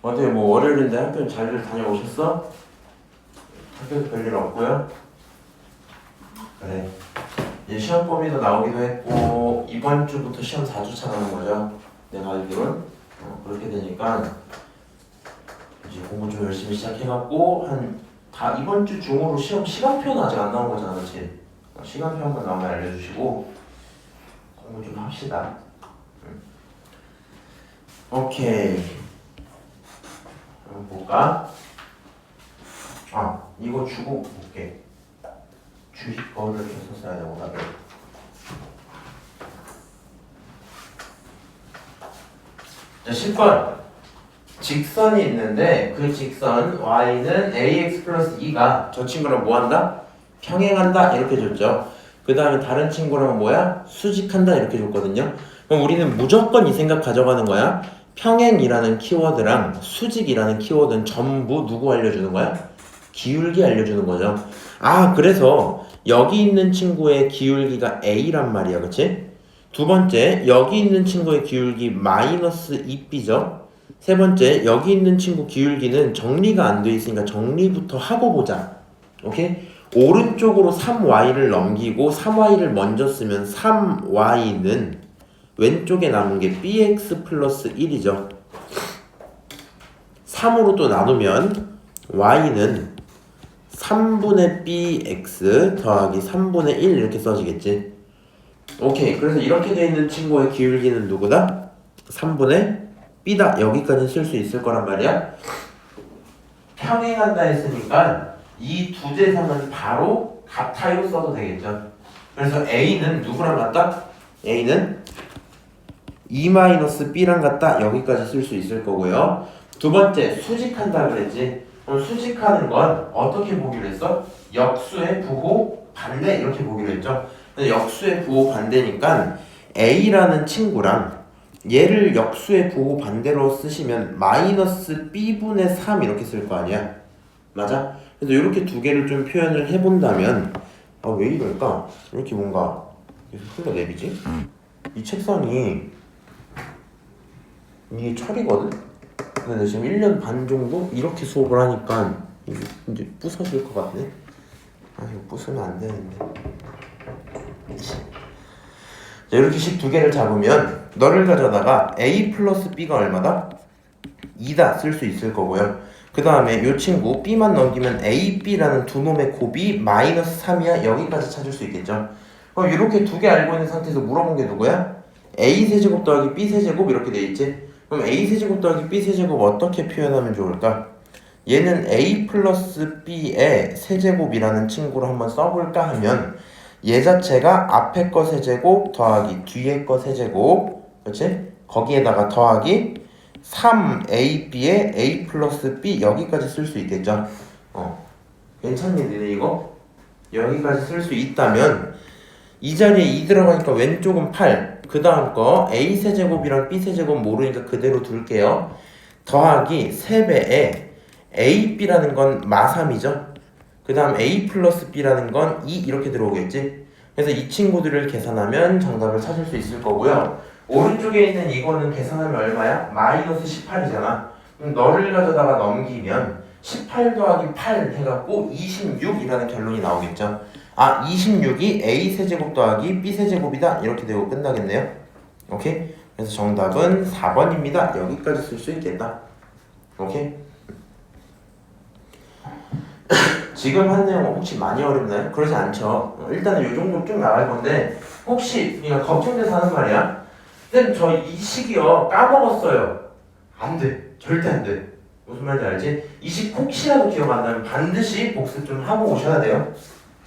어떻게 뭐 월요일인데 학교 잘 다녀오셨어? 학교에서 별일 없고요? 그래. 이제 시험 범위도 나오기도 했고 이번 주부터 시험 4주차 가는 거죠. 내가 알기로는 그렇게 되니까 이제 공부 좀 열심히 시작해갖고 다 이번 주 중으로 시간표는 아직 안 나온 거잖아, 그렇지? 시간표 한번 나오면 알려주시고 공부 좀 합시다. 오케이. 한번 볼까? 이거 주고 볼게. 주식 거를 계속 써야 되고 답을. 자, 10번. 직선이 있는데 그 직선 y는 ax 플러스 2가 저 친구랑 뭐 한다? 평행한다 이렇게 줬죠. 그 다음에 다른 친구랑 뭐야? 수직한다 이렇게 줬거든요. 그럼 우리는 무조건 이 생각 가져가는 거야. 평행이라는 키워드랑 수직이라는 키워드는 전부 누구 알려주는 거야? 기울기 알려주는 거죠. 그래서 여기 있는 친구의 기울기가 a란 말이야, 그치? 두 번째, 여기 있는 친구의 기울기 마이너스 2b죠. 세 번째, 여기 있는 친구 기울기는 정리가 안 돼 있으니까 정리부터 하고 보자. 오케이? 오른쪽으로 3y를 넘기고 3y를 먼저 쓰면 3y는 왼쪽에 남은 게 bx 플러스 1이죠. 3으로 또 나누면 y는 3분의 bx 더하기 3분의 1 이렇게 써지겠지. 오케이. 그래서 이렇게 돼 있는 친구의 기울기는 누구다? 3분의 b다. 여기까지 쓸 수 있을 거란 말이야. 평행한다 했으니까 이 두 재성은 바로 같아요 써도 되겠죠. 그래서 a는 누구랑 같다? a는 2-b랑 같다. 여기까지 쓸 수 있을 거고요. 두 번째, 수직한다 그랬지. 그럼 수직하는 건 어떻게 보기로 했어? 역수의 부호 반대 이렇게 보기로 했죠. 역수의 부호 반대니까 a라는 친구랑 얘를 역수의 부호 반대로 쓰시면 마이너스 b분의 3 이렇게 쓸 거 아니야. 맞아? 그래서 이렇게 두 개를 좀 표현을 해본다면 왜 이럴까? 이렇게 뭔가 계속 흘러내리지? 이 책상이 이게 철이거든? 근데 지금 1년 반 정도 이렇게 수업을 하니까 이제 부서질 것 같네. 이거 부수면 안 되는데. 자, 이렇게 식 두 개를 잡으면 너를 가져다가 a 플러스 b가 얼마다? 2다 쓸 수 있을 거고요. 그 다음에 이 친구 b만 넘기면 a, b라는 두 놈의 곱이 마이너스 3이야. 여기까지 찾을 수 있겠죠. 그럼 이렇게 두 개 알고 있는 상태에서 물어본 게 누구야? a 세제곱 더하기 b 세제곱 이렇게 돼 있지. 그럼 a 세제곱 더하기 b 세제곱 어떻게 표현하면 좋을까? 얘는 a 플러스 b의 세제곱이라는 친구로 한번 써볼까 하면 얘 자체가 앞에 거 세제곱 더하기 뒤에 거 세제곱, 그렇지? 거기에다가 더하기 3ab의 a 플러스 b 여기까지 쓸 수 있겠죠? 괜찮니 니네 이거? 여기까지 쓸 수 있다면 이 자리에 2 들어가니까 왼쪽은 8, 그 다음 거 a 세제곱이랑 b 세제곱 모르니까 그대로 둘게요. 더하기 3배에 ab라는 건 마3이죠. 그 다음 a 플러스 b라는 건 2 이렇게 들어오겠지. 그래서 이 친구들을 계산하면 정답을 찾을 수 있을 거고요. 오른쪽에 있는 이거는 계산하면 얼마야? 마이너스 18이잖아. 그럼 너를 가져다가 넘기면 18 더하기 8 해갖고 26이라는 결론이 나오겠죠. 26이 a 세제곱 더하기 b 세제곱이다. 이렇게 되고 끝나겠네요. 오케이? 그래서 정답은 4번입니다. 여기까지 쓸 수 있겠다. 오케이? 지금 한 내용 혹시 많이 어렵나요? 그러지 않죠. 일단은 이 정도 쭉 나갈 건데 혹시 그러니까 걱정돼서 하는 말이야. 쌤, 저 이 식이요 까먹었어요. 안 돼. 절대 안 돼. 무슨 말인지 알지? 이 식 혹시라도 기억 안 나면 반드시 복습 좀 하고 오셔야 돼요.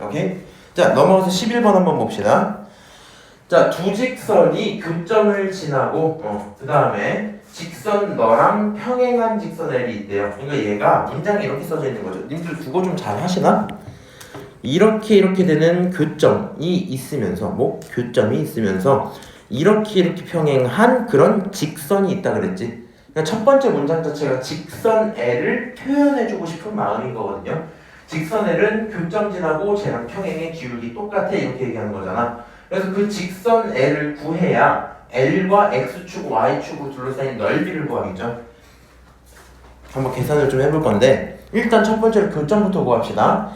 오케이? 자, 넘어가서 11번 한번 봅시다. 자, 두 직선이 교점을 지나고 그 다음에 직선 너랑 평행한 직선 L이 있대요. 그러니까 얘가 문장에 이렇게 써져 있는 거죠. 님들 국어 좀 잘 하시나? 이렇게 되는 교점이 있으면서 교점이 있으면서 이렇게 평행한 그런 직선이 있다 그랬지. 그러니까 첫 번째 문장 자체가 직선 L을 표현해주고 싶은 마음인 거거든요. 직선 L은 교점 지나고 쟤랑 평행의 기울기 똑같아 이렇게 얘기하는 거잖아. 그래서 그 직선 L을 구해야 L과 X축, Y축으로 둘러싸인 넓이를 구하겠죠. 한번 계산을 좀 해볼 건데 일단 첫 번째로 교점부터 구합시다.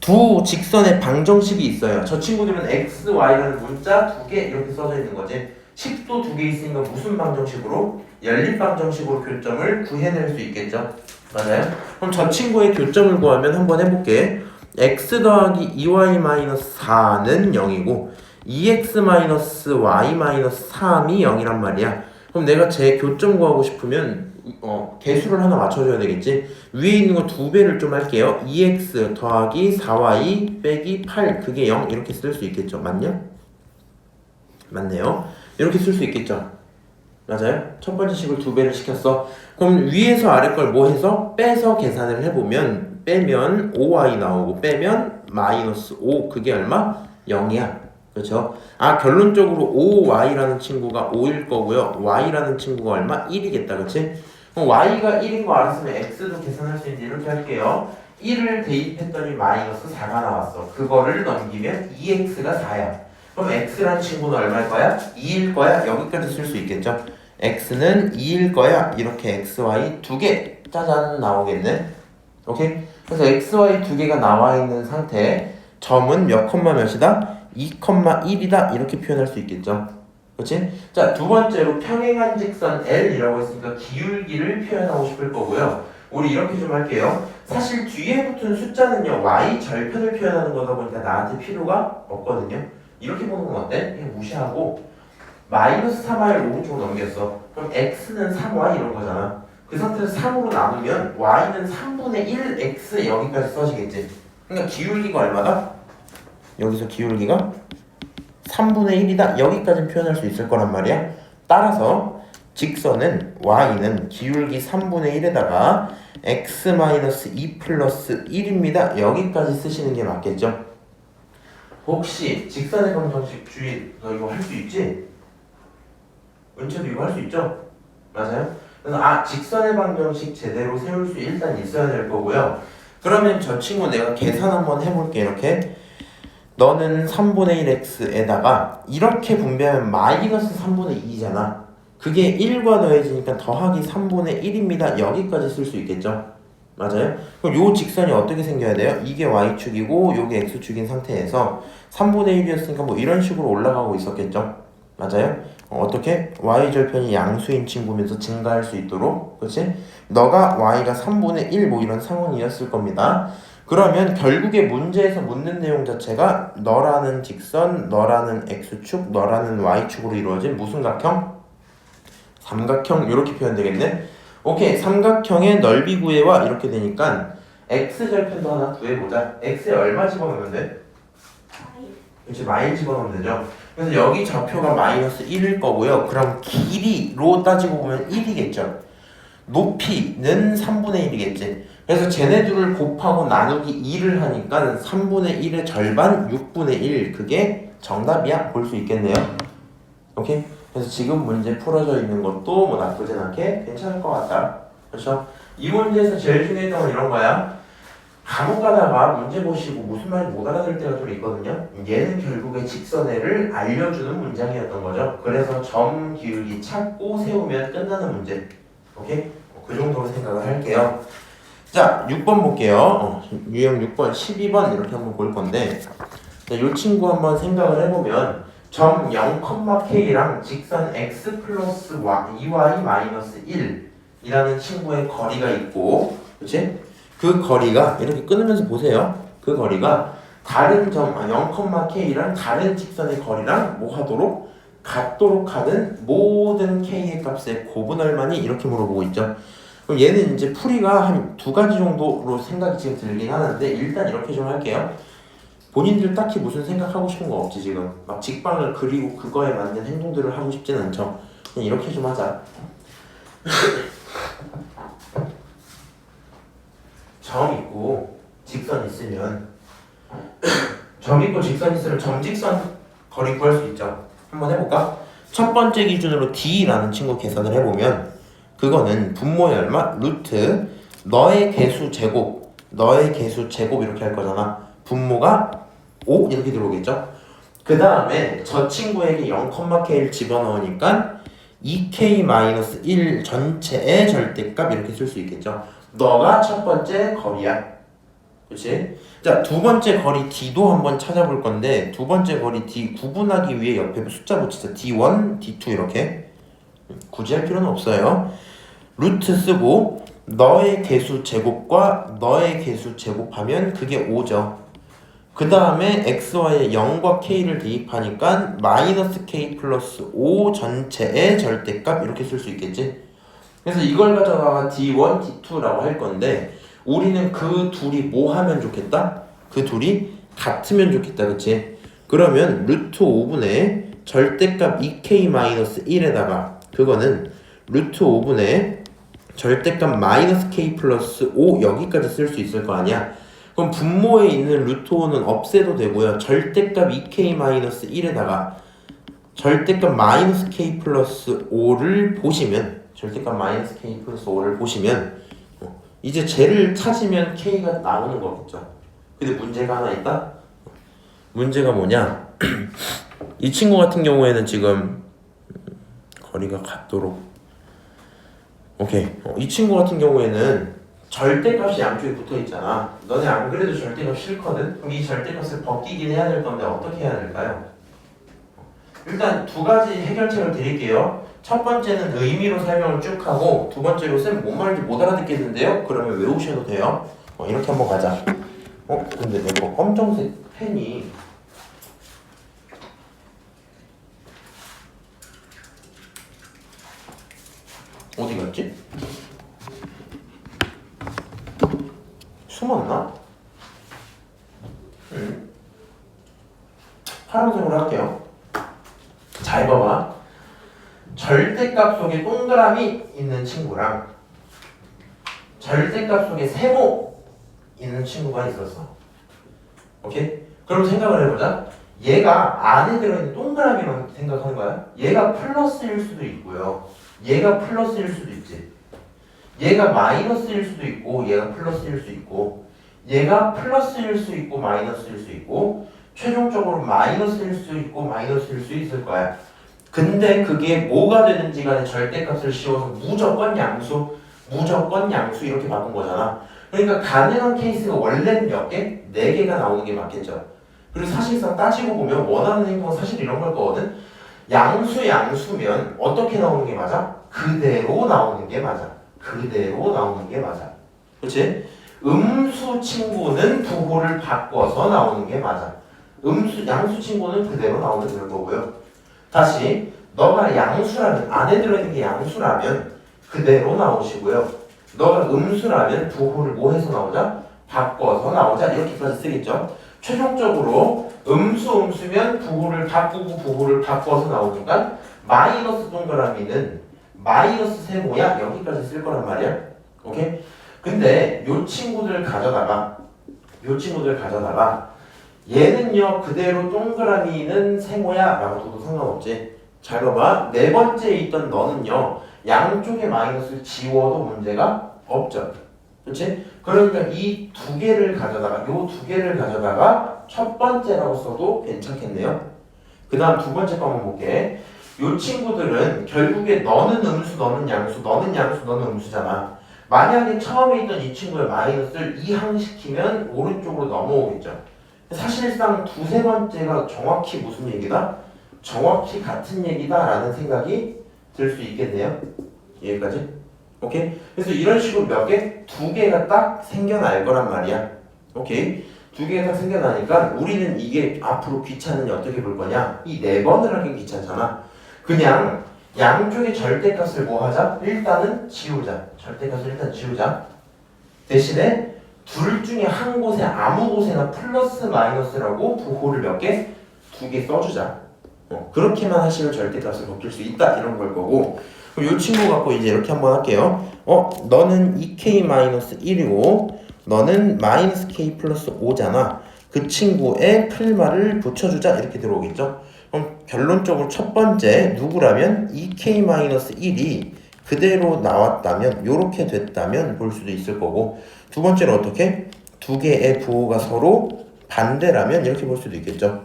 두 직선의 방정식이 있어요. 저 친구들은 x, y라는 문자 두 개 이렇게 써져 있는 거지. 식도 두 개 있으니까 무슨 방정식으로? 연립 방정식으로 교점을 구해낼 수 있겠죠. 맞아요? 그럼 저 친구의 교점을 구하면 한번 해볼게. x 더하기 2y-4는 0이고 2x-y-3이 0이란 말이야. 그럼 내가 제 교점 구하고 싶으면 개수를 하나 맞춰줘야 되겠지. 위에 있는 거 두 배를 좀 할게요. 2x 더하기 4y 빼기 8 그게 0 이렇게 쓸 수 있겠죠. 맞냐? 맞네요. 이렇게 쓸 수 있겠죠. 맞아요? 첫 번째 식을 두 배를 시켰어. 그럼 위에서 아래 걸 뭐 해서 빼서 계산을 해보면 빼면 5y 나오고 빼면 마이너스 5 그게 얼마? 0이야. 그렇죠? 아 결론적으로 5y라는 친구가 5일 거고요. y라는 친구가 얼마? 1이겠다. 그렇지? 그럼 y가 1인 거 알았으면 x도 계산할 수 있는데 이렇게 할게요. 1을 대입했더니 마이너스 4가 나왔어. 그거를 넘기면 2x가 4야. 그럼 x라는 친구는 얼마일 거야? 2일 거야? 여기까지 쓸 수 있겠죠? x는 2일 거야. 이렇게 xy 두 개 짜잔 나오겠네. 오케이? 그래서 xy 두 개가 나와 있는 상태 점은 몇 컴마 몇이다? 2,1이다 이렇게 표현할 수 있겠죠. 그렇지? 자, 두 번째로 평행한 직선 L이라고 했으니까 기울기를 표현하고 싶을 거고요. 우리 이렇게 좀 할게요. 사실 뒤에 붙은 숫자는요 y 절편을 표현하는 거다 보니까 나한테 필요가 없거든요. 이렇게 보는 건 어때? 그냥 무시하고 마이너스 3y를 오른쪽으로 넘겼어. 그럼 x는 3y 이런 거잖아. 그 상태에서 3으로 나누면 y는 3분의 1x 여기까지 써지겠지. 그러니까 기울기가 얼마다? 여기서 기울기가 3분의 1이다. 여기까지는 표현할 수 있을 거란 말이야. 따라서 직선은 y는 기울기 3분의 1에다가 x-2 플러스 1입니다. 여기까지 쓰시는 게 맞겠죠. 혹시 직선의 방정식 주의 너 이거 할 수 있지? 은채도 이거 할 수 있죠? 맞아요? 그래서 직선의 방정식 제대로 세울 수 일단 있어야 될 거고요. 그러면 저 친구 내가 계산 한번 해볼게. 이렇게 너는 3분의 1x에다가 이렇게 분배하면 마이너스 3분의 2잖아. 그게 1과 더해지니까 더하기 3분의 1입니다. 여기까지 쓸 수 있겠죠? 맞아요? 그럼 요 직선이 어떻게 생겨야 돼요? 이게 y축이고 요게 x축인 상태에서 3분의 1이었으니까 뭐 이런 식으로 올라가고 있었겠죠? 맞아요? 어떻게? y절편이 양수인 친구면서 증가할 수 있도록 그치? 너가 y가 3분의 1 뭐 이런 상황이었을 겁니다. 그러면 결국에 문제에서 묻는 내용 자체가 너라는 직선, 너라는 x축, 너라는 y축으로 이루어진 무슨 각형? 삼각형 이렇게 표현되겠네. 오케이, 삼각형의 넓이 구해와 이렇게 되니까 x절편도 하나 구해보자. x에 얼마 집어넣으면 돼? 그렇지, 마일 집어넣으면 되죠. 그래서 여기 좌표가 마이너스 1일 거고요. 그럼 길이로 따지고 보면 1이겠죠. 높이는 3분의 1이겠지. 그래서 쟤네들을 곱하고 나누기 2를 하니까 3분의 1의 절반 6분의 1 그게 정답이야. 볼 수 있겠네요. 오케이? 그래서 지금 문제 풀어져 있는 것도 뭐 나쁘진 않게 괜찮을 것 같다. 그렇죠? 이 문제에서 제일 중요했던 건 이런 거야. 감옥 가다가 문제 보시고 무슨 말인지 못 알아들 때가 좀 있거든요. 얘는 결국에 직선애를 알려주는 문장이었던 거죠. 그래서 점 기울기 찾고 세우면 끝나는 문제. 오케이? 그 정도로 생각을 할게요. 자, 6번 볼게요. 유형 6번, 12번 이렇게 한번 볼 건데 이 친구 한번 생각을 해보면 점 0,k랑 직선 x 플러스 2y 마이너스 1이라는 친구의 거리가 있고 그치? 그 거리가 이렇게 끊으면서 보세요. 그 거리가 다른 점 0,k랑 다른 직선의 거리랑 뭐 하도록? 같도록 하는 모든 k의 값의 곱은 얼마니? 이렇게 물어보고 있죠. 그럼 얘는 이제 풀이가 한 두 가지 정도로 생각이 지금 들긴 하는데 일단 이렇게 좀 할게요. 본인들 딱히 무슨 생각하고 싶은 거 없지 지금. 막 직방을 그리고 그거에 맞는 행동들을 하고 싶진 않죠. 그냥 이렇게 좀 하자. 점 있고 직선 있으면 점 있고 직선 있으면 점직선 거리 구할 수 있죠. 한번 해볼까? 첫 번째 기준으로 D라는 친구 계산을 해보면 그거는 분모의 얼마? 루트 너의 개수 제곱 이렇게 할 거잖아. 분모가 5 이렇게 들어오겠죠. 그 다음에 저 친구에게 0,k를 집어넣으니까 2k-1 전체의 절대값 이렇게 쓸 수 있겠죠. 너가 첫 번째 거리야. 그치? 자, 두 번째 거리 D도 한번 찾아볼 건데, 두 번째 거리 D 구분하기 위해 옆에 숫자 붙이자. D1, D2 이렇게. 굳이 할 필요는 없어요. 루트 쓰고 너의 개수 제곱과 너의 개수 제곱하면 그게 5죠. 그 다음에 xy에 0과 k를 대입하니까 마이너스 k 플러스 5 전체의 절대값 이렇게 쓸 수 있겠지. 그래서 이걸 가져다가 d1, d2라고 할 건데 우리는 그 둘이 뭐 하면 좋겠다? 그 둘이 같으면 좋겠다. 그치? 그러면 루트 5분의 절대값 2k-1에다가 그거는 루트 5분의 절대값 마이너스 k 플러스 5 여기까지 쓸 수 있을 거 아니야. 그럼 분모에 있는 루트 5는 없애도 되고요. 절대값 2k-1에다가 절대값 마이너스 k 플러스 5를 보시면 절대값 마이너스 k 플러스 5를 보시면 이제 쟤를 찾으면 k가 나오는 거겠죠. 근데 문제가 하나 있다? 문제가 뭐냐? 이 친구 같은 경우에는 지금 거리가 같도록 오케이. 이 친구 같은 경우에는 절대값이 양쪽에 붙어 있잖아. 너네 안 그래도 절대값 싫거든? 그럼 이 절대값을 벗기긴 해야 될 건데 어떻게 해야 될까요? 일단 두 가지 해결책을 드릴게요. 첫 번째는 의미로 설명을 쭉 하고 두 번째로 쌤 뭔 말인지 못 알아듣겠는데요? 그러면 외우셔도 돼요. 이렇게 한번 가자. 근데 내 거 검정색 펜이 어디 갔지? 숨었나? 파란색으로 할게요. 잘 봐봐. 절대값 속에 동그라미 있는 친구랑 절대값 속에 세모 있는 친구가 있었어. 오케이? 그럼 생각을 해보자. 얘가 안에 들어있는 동그라미만 생각하는 거야. 얘가 플러스일 수도 있고요. 얘가 플러스일 수도 있지. 얘가 마이너스일 수도 있고 얘가 플러스일 수 있고 얘가 플러스일 수 있고 마이너스일 수 있고 최종적으로 마이너스일 수 있고 마이너스일 수 있을 거야. 근데 그게 뭐가 되는지 간에 절대값을 씌워서 무조건 양수 이렇게 바꾼 거잖아. 그러니까 가능한 케이스가 원래는 몇 개? 4개가 나오는 게 맞겠죠. 그리고 사실상 따지고 보면 원하는 행동은 사실 이런 걸 거거든. 양수면 어떻게 나오는 게 맞아? 그대로 나오는 게 맞아. 그대로 나오는 게 맞아. 그렇지? 음수 친구는 부호를 바꿔서 나오는 게 맞아. 양수 친구는 그대로 나오는 그럴 거고요. 다시 너가 양수라면 안에 들어있는 게 양수라면 그대로 나오시고요. 너가 음수라면 부호를 뭐 해서 나오자? 바꿔서 나오자. 이렇게까지 쓰겠죠. 최종적으로 음수면 부호를 바꾸고 부호를 바꿔서 나오니까 마이너스 동그라미는 마이너스 세모야 여기까지 쓸 거란 말이야. 오케이? 근데 요 친구들 가져다가 얘는요 그대로 동그라미는 세모야 라고 둬도 상관없지. 잘 봐봐. 네 번째에 있던 너는요 양쪽의 마이너스를 지워도 문제가 없죠. 그렇지? 그러니까 이 두 개를 가져다가 첫 번째라고 써도 괜찮겠네요. 그 다음 두 번째 거 한번 볼게. 요 친구들은 결국에 너는 음수, 너는 양수, 너는 양수, 너는 음수잖아. 만약에 처음에 있던 이 친구의 마이너스를 이항시키면 오른쪽으로 넘어오겠죠. 사실상 두세 번째가 정확히 무슨 얘기다? 정확히 같은 얘기다 라는 생각이 들 수 있겠네요. 여기까지? 오케이? 그래서 이런 식으로 몇 개? 두 개가 딱 생겨날 거란 말이야. 오케이? 두 개가 딱 생겨나니까 우리는 이게 앞으로 귀찮으니 어떻게 볼 거냐? 이 네 번을 하긴 귀찮잖아. 그냥 양쪽의 절대값을 뭐 하자? 일단은 지우자. 절대값을 일단 지우자. 대신에 둘 중에 한 곳에 아무 곳에나 플러스 마이너스라고 부호를 몇 개? 두 개 써주자. 그렇게만 하시면 절대값을 벗길 수 있다 이런 걸 거고. 그럼 이 친구 갖고 이제 이렇게 한번 할게요. 너는 2k-1이고 너는 마이너스 k 플러스 5잖아. 그 친구의 풀말을 붙여주자 이렇게 들어오겠죠. 그럼 결론적으로 첫 번째 누구라면 2k-1이 그대로 나왔다면 이렇게 됐다면 볼 수도 있을 거고, 두 번째는 어떻게? 두 개의 부호가 서로 반대라면 이렇게 볼 수도 있겠죠.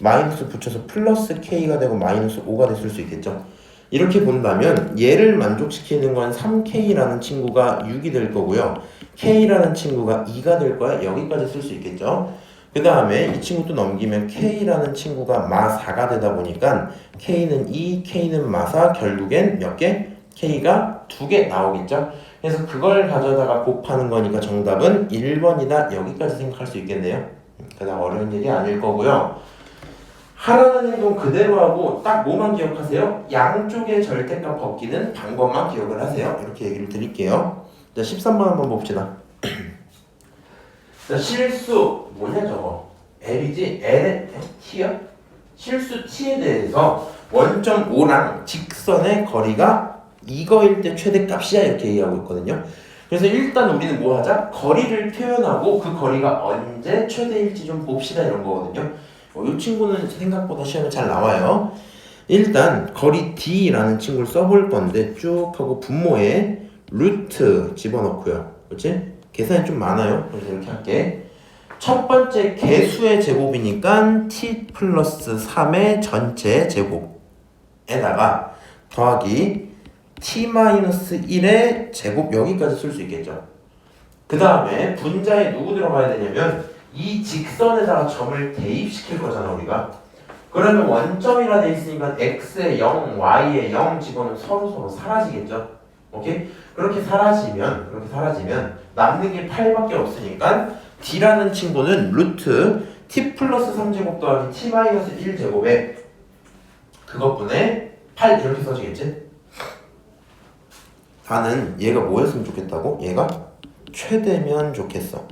마이너스 붙여서 플러스 k가 되고 마이너스 5가 됐을 수 있겠죠. 이렇게 본다면 얘를 만족시키는 건 3K라는 친구가 6이 될 거고요. K라는 친구가 2가 될 거야. 여기까지 쓸 수 있겠죠. 그 다음에 이 친구 또 넘기면 K라는 친구가 마 4가 되다 보니까 K는 2, K는 마 4, 결국엔 몇 개? K가 2개 나오겠죠. 그래서 그걸 가져다가 곱하는 거니까 정답은 1번이다. 여기까지 생각할 수 있겠네요. 그다음 어려운 일이 아닐 거고요. 하라는 행동 그대로 하고 딱 뭐만 기억하세요? 양쪽의 절대값 벗기는 방법만 기억을 하세요. 이렇게 얘기를 드릴게요. 자, 13번 한번 봅시다. 자, 실수 뭐냐 저거? L이지? L? T야? 실수 T에 대해서 원점 O랑 직선의 거리가 이거일 때 최대값이야 이렇게 얘기하고 있거든요. 그래서 일단 우리는 뭐 하자? 거리를 표현하고 그 거리가 언제 최대일지 좀 봅시다 이런 거거든요. 이 친구는 생각보다 시험에 잘 나와요. 일단 거리 D라는 친구를 써볼 건데 쭉 하고 분모에 루트 집어넣고요. 그렇지? 계산이 좀 많아요. 그래서 이렇게 할게. 첫 번째 개수의 제곱이니까 t 플러스 3의 전체 제곱에다가 더하기 t 마이너스 1의 제곱 여기까지 쓸 수 있겠죠. 그 다음에 분자에 누구 들어가야 되냐면 이 직선에다가 점을 대입시킬 거잖아 우리가. 그러면 원점이라 돼 있으니까 x에 0, y에 0 집어넣으면 서로 사라지겠죠. 오케이? 그렇게 사라지면 남는 게 8밖에 없으니까 d라는 친구는 루트 t 플러스 3제곱 더하기 t 마이너스 1제곱에 그것분의 8 이렇게 써지겠지? 나는 얘가 뭐였으면 좋겠다고? 얘가 최대면 좋겠어.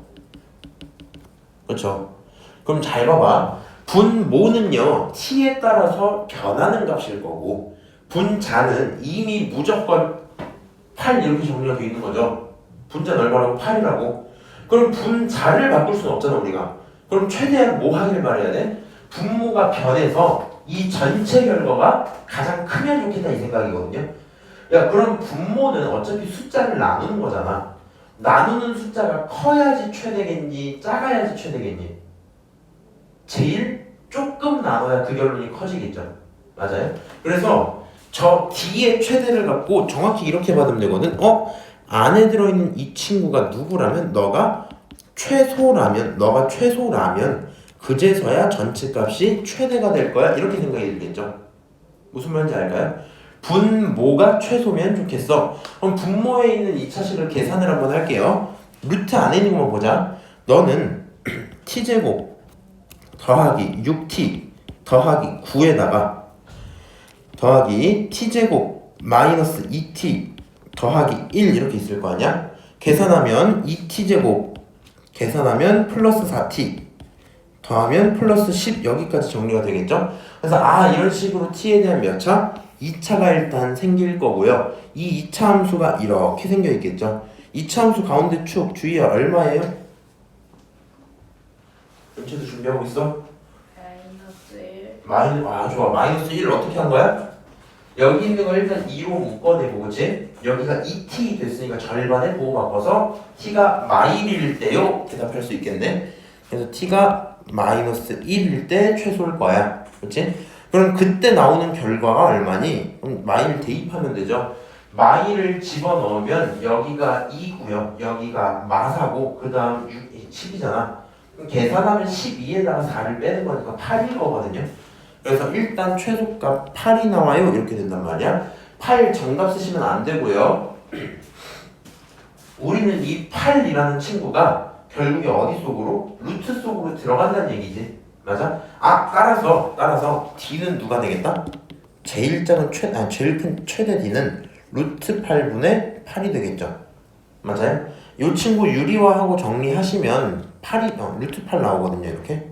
그렇죠? 그럼 잘 봐봐. 분모는요 t에 따라서 변하는 값일 거고 분자는 이미 무조건 8 이렇게 정리가 돼 있는 거죠. 분자 넓어라고 8이라고. 그럼 분자를 바꿀 수는 없잖아 우리가. 그럼 최대한 뭐 하길 바라야 돼? 분모가 변해서 이 전체 결과가 가장 크면 좋겠다 이 생각이거든요. 야 그럼 분모는 어차피 숫자를 나누는 거잖아. 나누는 숫자가 커야지 최대겠니? 작아야지 최대겠니? 제일 조금 나눠야 그 결론이 커지겠죠. 맞아요? 그래서 저 D의 최대를 갖고 정확히 이렇게 받으면 되거든. 안에 들어있는 이 친구가 누구라면 너가 최소라면 그제서야 전체 값이 최대가 될 거야. 이렇게 생각이 들겠죠. 무슨 말인지 알까요? 분모가 최소면 좋겠어. 그럼 분모에 있는 2차식을 계산을 한번 할게요. 루트 안에 있는 것만 보자. 너는 t제곱 더하기 6t 더하기 9에다가 더하기 t제곱 마이너스 2t 더하기 1 이렇게 있을 거 아니야? 계산하면 2t제곱 계산하면 플러스 4t 더하면 플러스 10 여기까지 정리가 되겠죠? 그래서 이런 식으로 t에 대한 몇 차? 2차가 일단 생길 거고요. 이 2차 함수가 이렇게 생겨 있겠죠. 2차 함수 가운데 축 주의야 얼마예요? 전체도 준비하고 있어? 마이너스 1. 좋아. 마이너스 1을 어떻게 한 거야? 여기 있는 거 일단 2로 묶어내고 그치? 여기가 2t 됐으니까 절반에 보호 바꿔서 t가 마일일 때요 대답할 수 있겠네. 그래서 t가 마이너스 1일 때 최소일 거야. 그치? 그럼 그때 나오는 결과가 얼마니? 그럼 마일 대입하면 되죠. 마일을 집어넣으면 여기가 2고요. 여기가 마사고 그 다음 10이잖아. 계산하면 12에다가 4를 빼는 거니까 8일 거거든요. 그래서 일단 최소값 8이 나와요. 이렇게 된단 말이야. 8 정답 쓰시면 안 되고요. 우리는 이 8이라는 친구가 결국에 어디 속으로? 루트 속으로 들어간다는 얘기지. 맞아? 따라서 D는 누가 되겠다? 제일 큰 최대 D는 루트 8분의 8이 되겠죠. 맞아요? 이 친구 유리화하고 정리하시면 8이 루트 8 나오거든요. 이렇게.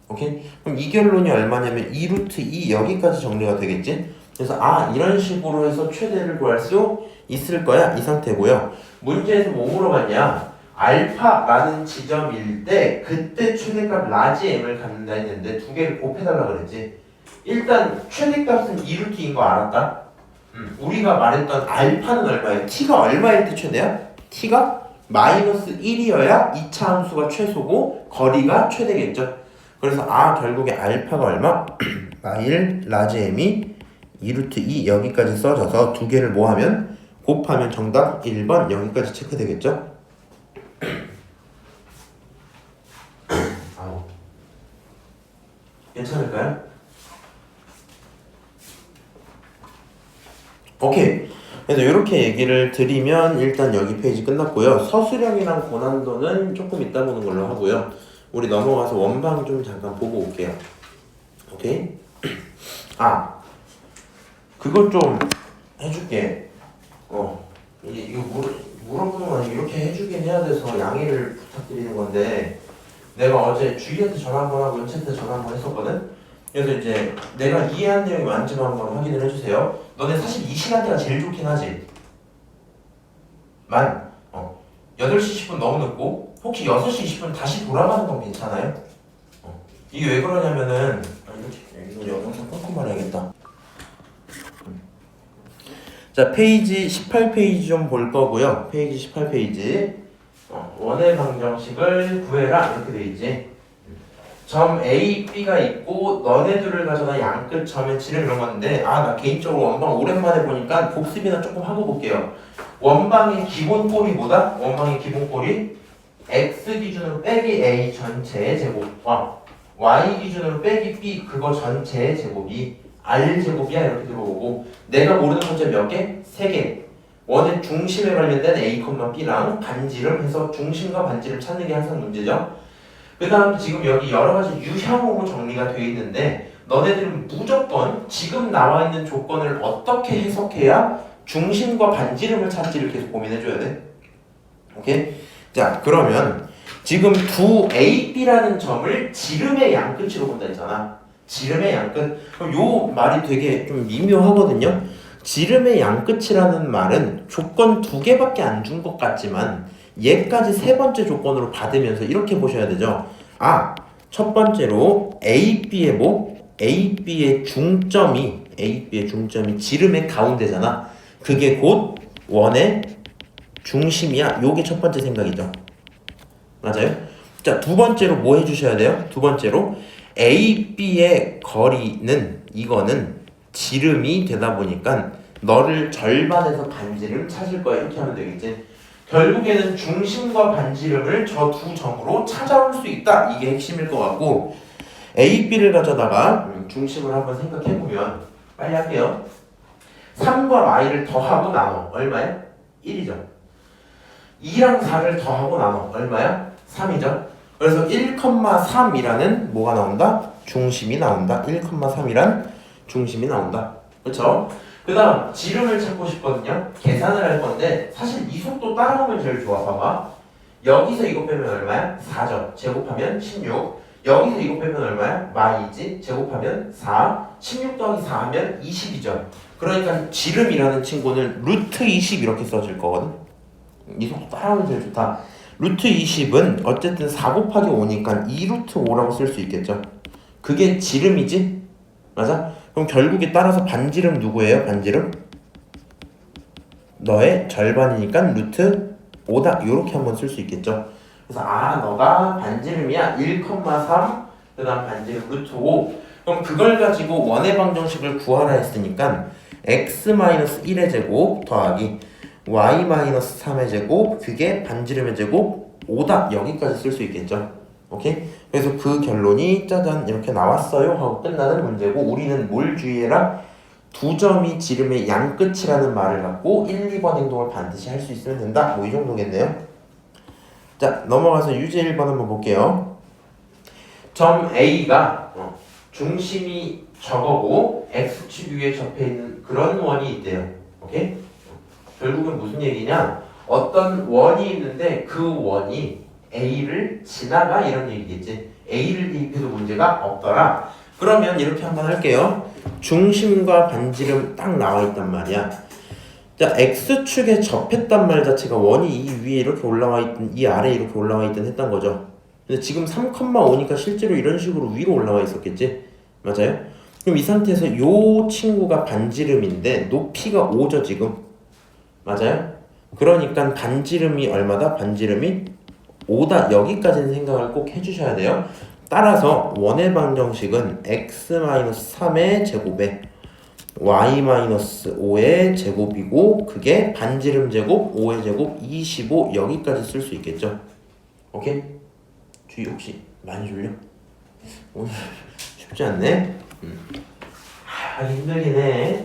오케이? 그럼 이 결론이 얼마냐면 2루트 2 여기까지 정리가 되겠지? 그래서 이런 식으로 해서 최대를 구할 수 있을 거야. 이 상태고요. 문제에서 뭐 물어봤냐? 알파라는 지점일 때 그때 최대값 라지 m을 갖는다 했는데 두 개를 곱해달라 그랬지. 일단 최대값은 2루트인 거 알았다? 우리가 말했던 알파는 얼마예요? t가 얼마일 때 최대야? t가 마이너스 1이어야 2차 함수가 최소고 거리가 최대겠죠. 그래서 결국에 알파가 얼마? 마일 라지 m이 2루트 2 여기까지 써져서 두 개를 뭐 하면? 곱하면 정답 1번 여기까지 체크되겠죠? 아우. 괜찮을까요? 오케이. 그래서 이렇게 얘기를 드리면 일단 여기 페이지 끝났고요. 서술형이랑 고난도는 조금 이따 보는 걸로 하고요. 우리 넘어가서 원방 좀 잠깐 보고 올게요. 오케이? 아, 그걸 좀 해줄게. 이거 물어보는 건 이렇게 해주긴 해야 돼서 양해를 부탁드리는 건데, 내가 어제 주희한테 전화 한번 하고 은채한테 전화 한번 했었거든? 그래서 이제 내가 이해한 내용이 맞는지 한번 확인을 해주세요. 너네 사실 이 시간대가 제일 좋긴 하지. 8시 10분 너무 늦고 혹시 6시 20분 다시 돌아가는 건 괜찮아요? 이게 왜 그러냐면은 이거 영상 끊고 말해야겠다. 자, 페이지 18페이지 좀 볼 거고요. 페이지 18페이지 원의 방정식을 구해라 이렇게 돼 있지. 점 A, B가 있고 너네들을 가져다 양끝 점의 지름 이런 건데 나 개인적으로 원방 오랜만에 보니까 복습이나 조금 하고 볼게요. 원방의 기본꼴이 뭐다? 원방의 기본꼴이 X 기준으로 빼기 A 전체의 제곱 Y 기준으로 빼기 B 그거 전체의 제곱이 R 제곱이야 이렇게 들어오고 내가 모르는 문제 몇 개? 3개. 원의 중심에 관련된 A, B랑 반지름 해서 중심과 반지름 찾는 게 항상 문제죠. 그 다음 지금 여기 여러가지 유형으로 정리가 되어 있는데 너네들은 무조건 지금 나와 있는 조건을 어떻게 해석해야 중심과 반지름을 찾지를 계속 고민해줘야 돼. 오케이? 자, 그러면 지금 두 A, B라는 점을 지름의 양끝으로 본다 했잖아. 지름의 양끝. 그럼 요 말이 되게 좀 미묘하거든요. 지름의 양끝이라는 말은 조건 2개밖에 안 준 것 같지만 얘까지 세 번째 조건으로 받으면서 이렇게 보셔야 되죠. 첫 번째로 AB의 AB의 중점이 지름의 가운데잖아. 그게 곧 원의 중심이야. 요게 첫 번째 생각이죠. 맞아요? 자, 두 번째로 뭐 해주셔야 돼요? 두 번째로 AB의 거리는 이거는 지름이 되다 보니까 너를 절반에서 반지름 찾을 거야. 이렇게 하면 되겠지. 결국에는 중심과 반지름을 저 두 점으로 찾아올 수 있다. 이게 핵심일 것 같고 A, B를 가져다가 중심을 한번 생각해보면 빨리 할게요. 3과 y를 더하고 나눠 얼마야? 1이죠. 2랑 4를 더하고 나눠 얼마야? 3이죠. 그래서 1,3이라는 뭐가 나온다? 중심이 나온다. 1,3이란 중심이 나온다. 그렇죠? 그 다음 지름을 찾고 싶거든요. 계산을 할 건데 사실 이 속도 따라오면 제일 좋아. 봐봐. 여기서 이거 빼면 얼마야? 4죠. 제곱하면 16. 여기서 이거 빼면 얼마야? 마이지. 제곱하면 4. 16 더하기 4 하면 20이죠. 그러니까 지름이라는 친구는 루트 20 이렇게 써질 거거든. 이 속도 따라오면 제일 좋다. 루트 20은 어쨌든 4 곱하기 5니까 2루트 5라고 쓸 수 있겠죠. 그게 지름이지? 맞아? 그럼 결국에 따라서 반지름 누구예요? 반지름? 너의 절반이니까 루트 5다. 요렇게 한번 쓸 수 있겠죠. 그래서 너가 반지름이야. 1,3 그 다음 반지름 루트 5. 그럼 그걸 가지고 원의 방정식을 구하라 했으니까 x-1의 제곱 더하기 y-3의 제곱 그게 반지름의 제곱 5다. 여기까지 쓸 수 있겠죠. 오케이? 그래서 그 결론이 짜잔 이렇게 나왔어요 하고 끝나는 문제고 우리는 뭘 주의해라? 두 점이 지름의 양끝이라는 말을 갖고 1, 2번 행동을 반드시 할 수 있으면 된다. 뭐 이 정도겠네요. 자, 넘어가서 유제 1번 한번 볼게요. 점 A가 중심이 저거고 X축 위에 접해 있는 그런 원이 있대요. 오케이? 결국은 무슨 얘기냐? 어떤 원이 있는데 그 원이 A를 지나가 이런 얘기겠지. A를 대입해도 문제가 없더라. 그러면 이렇게 한번 할게요. 중심과 반지름 딱 나와 있단 말이야. 자, X축에 접했단 말 자체가 원이 이 위에 이렇게 올라와 있든 이 아래에 이렇게 올라와 있든 했단 거죠. 근데 지금 3,5니까 실제로 이런 식으로 위로 올라와 있었겠지? 맞아요? 그럼 이 상태에서 요 친구가 반지름인데 높이가 5죠 지금. 맞아요? 그러니까 반지름이 얼마다? 반지름이 5다. 여기까지는 생각을 꼭 해주셔야 돼요. 따라서 원의 방정식은 x-3의 제곱에 y-5의 제곱이고 그게 반지름 제곱 5의 제곱 25 여기까지 쓸 수 있겠죠. 오케이? 주희 혹시 많이 졸려? 오늘 쉽지 않네. 힘들긴 해.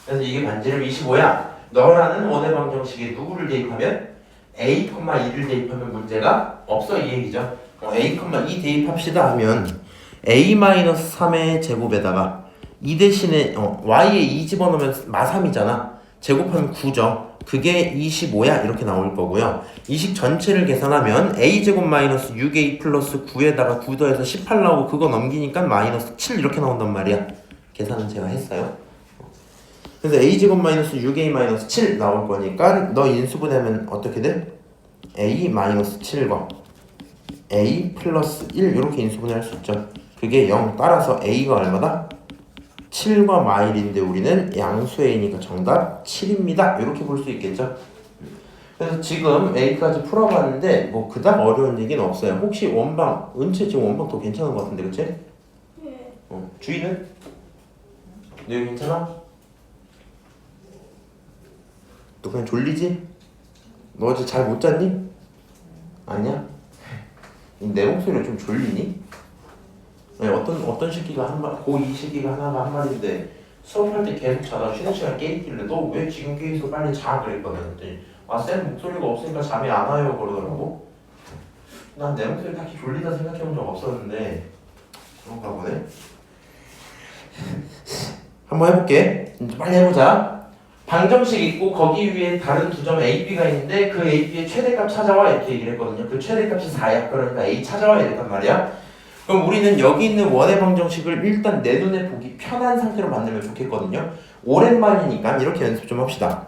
그래서 이게 반지름 25야. 너라는 원의 방정식에 누구를 대입하면 a, 2를 대입하면 문제가 없어 이 얘기죠. a, 2 대입합시다 하면 a-3의 제곱에다가 이 대신에 y에 2 집어넣으면 마3이잖아. 제곱하면 9죠. 그게 25야 이렇게 나올 거고요. 이 식 전체를 계산하면 a제곱 마이너스 6a 플러스 9에다가 9 더해서 18 나오고 그거 넘기니까 마이너스 7 이렇게 나온단 말이야. 계산은 제가 했어요. 그래서 a제곱 마이너스 6a 마이너스 7 나올 거니까 너 인수분해하면 어떻게 돼? a 마이너스 7과 a 플러스 1 이렇게 인수분해할 수 있죠. 그게 0 따라서 a가 얼마다? 7과 마일인데 우리는 양수 a니까 정답 7입니다. 이렇게 볼 수 있겠죠. 그래서 지금 a까지 풀어봤는데 뭐 그닥 어려운 얘기는 없어요. 혹시 원방 은채 지금 원방 더 괜찮은 것 같은데 그치? 네. 주희는? 너 괜찮아? 너 그냥 졸리지? 너 어제 잘 못 잤니? 아니야? 내 목소리가 좀 졸리니? 네, 어떤 시기가 고2 시기가 하나가 한 말인데 수업할 때 계속 자다가 쉬는 시간 깨 있길래 너 왜 지금 깨 있어 빨리 자 그랬거든. 그랬더니 쌤 목소리가 없으니까 잠이 안 와요 그러더라고. 난 내 목소리 딱히 졸리다 생각해 본 적 없었는데 그런가 보네. 한번 해볼게. 빨리 해보자. 방정식 있고 거기 위에 다른 두 점 A, B가 있는데 그 A, B의 최대값 찾아와 이렇게 얘기를 했거든요. 그 최대값이 4야. 그러니까 A 찾아와 이랬단 말이야. 그럼 우리는 여기 있는 원의 방정식을 일단 내 눈에 보기 편한 상태로 만들면 좋겠거든요. 오랜만이니까 이렇게 연습 좀 합시다.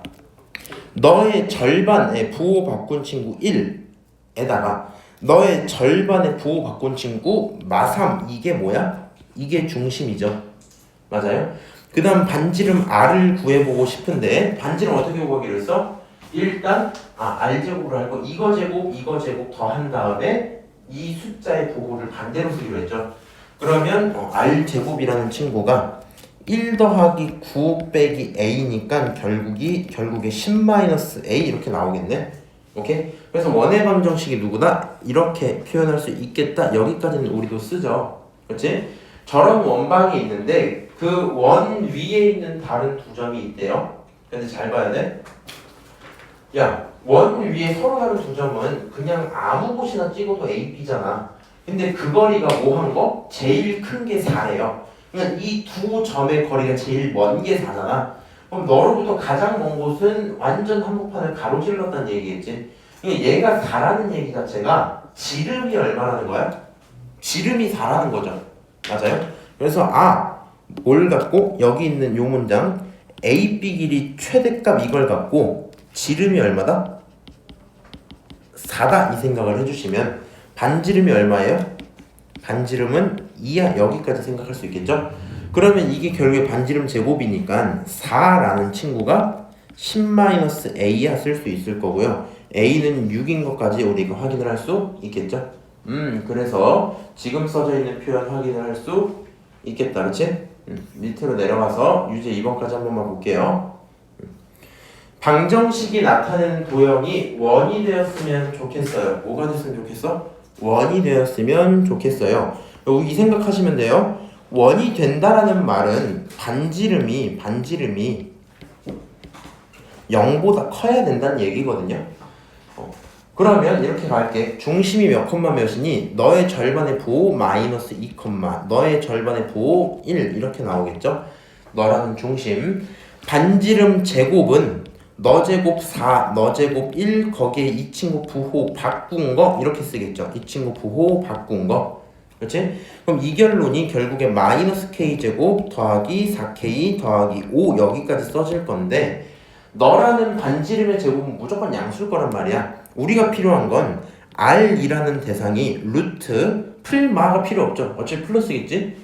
너의 절반의 부호 바꾼 친구 1에다가 너의 절반의 부호 바꾼 친구 마3 이게 뭐야? 이게 중심이죠. 맞아요? 그 다음 반지름 R을 구해보고 싶은데 반지름 어떻게 구하기로 했어? 일단 R제곱으로 할 거 이거 제곱 더한 다음에 이 숫자의 부호를 반대로 쓰기로 했죠. 그러면 R제곱이라는 친구가 1 더하기 9 빼기 A니까 결국에 10-A 이렇게 나오겠네. 오케이? 그래서 원의 방정식이 누구다? 이렇게 표현할 수 있겠다. 여기까지는 우리도 쓰죠. 그렇지? 저런 원방이 있는데 그 원 위에 있는 다른 두 점이 있대요. 근데 잘 봐야 돼. 야, 원 위에 서로 다른 두 점은 그냥 아무 곳이나 찍어도 A, B잖아. 근데 그 거리가 뭐 한 거? 제일 큰 게 4래요. 그러니까 이 두 점의 거리가 제일 먼 게 4잖아. 그럼 너로부터 가장 먼 곳은 완전 한복판을 가로질렀다는 얘기겠지. 그러니까 얘가 4라는 얘기 자체가 지름이 얼마라는 거야? 지름이 4라는 거죠. 맞아요? 그래서 뭘 갖고 여기 있는 요 문장 A, B 길이 최대값 이걸 갖고 지름이 얼마다? 4다 이 생각을 해주시면 반지름이 얼마예요? 반지름은 2야 여기까지 생각할 수 있겠죠? 그러면 이게 결국에 반지름 제곱이니까 4라는 친구가 10-A야 쓸 수 있을 거고요. A는 6인 것까지 우리가 확인을 할 수 있겠죠? 그래서 지금 써져 있는 표현 확인을 할 수 있겠다. 그치? 밑으로 내려가서 유제 2번까지 한 번만 볼게요. 방정식이 나타내는 도형이 원이 되었으면 좋겠어요. 뭐가 됐으면 좋겠어? 원이 되었으면 좋겠어요. 이 생각하시면 돼요. 원이 된다라는 말은 반지름이 0보다 커야 된다는 얘기거든요. 그러면 이렇게 갈게. 중심이 몇 콤마 몇이니 너의 절반의 부호 마이너스 2 콤마 너의 절반의 부호 1 이렇게 나오겠죠. 너라는 중심. 반지름 제곱은 너 제곱 4, 너 제곱 1 거기에 이 친구 부호 바꾼 거 이렇게 쓰겠죠. 이 친구 부호 바꾼 거. 그렇지? 그럼 이 결론이 결국에 마이너스 K제곱 더하기 4K 더하기 5 여기까지 써질 건데 너라는 반지름의 제곱은 무조건 양수일 거란 말이야. 우리가 필요한 건 R이라는 대상이 루트 풀마가 필요 없죠. 어차피 플러스겠지?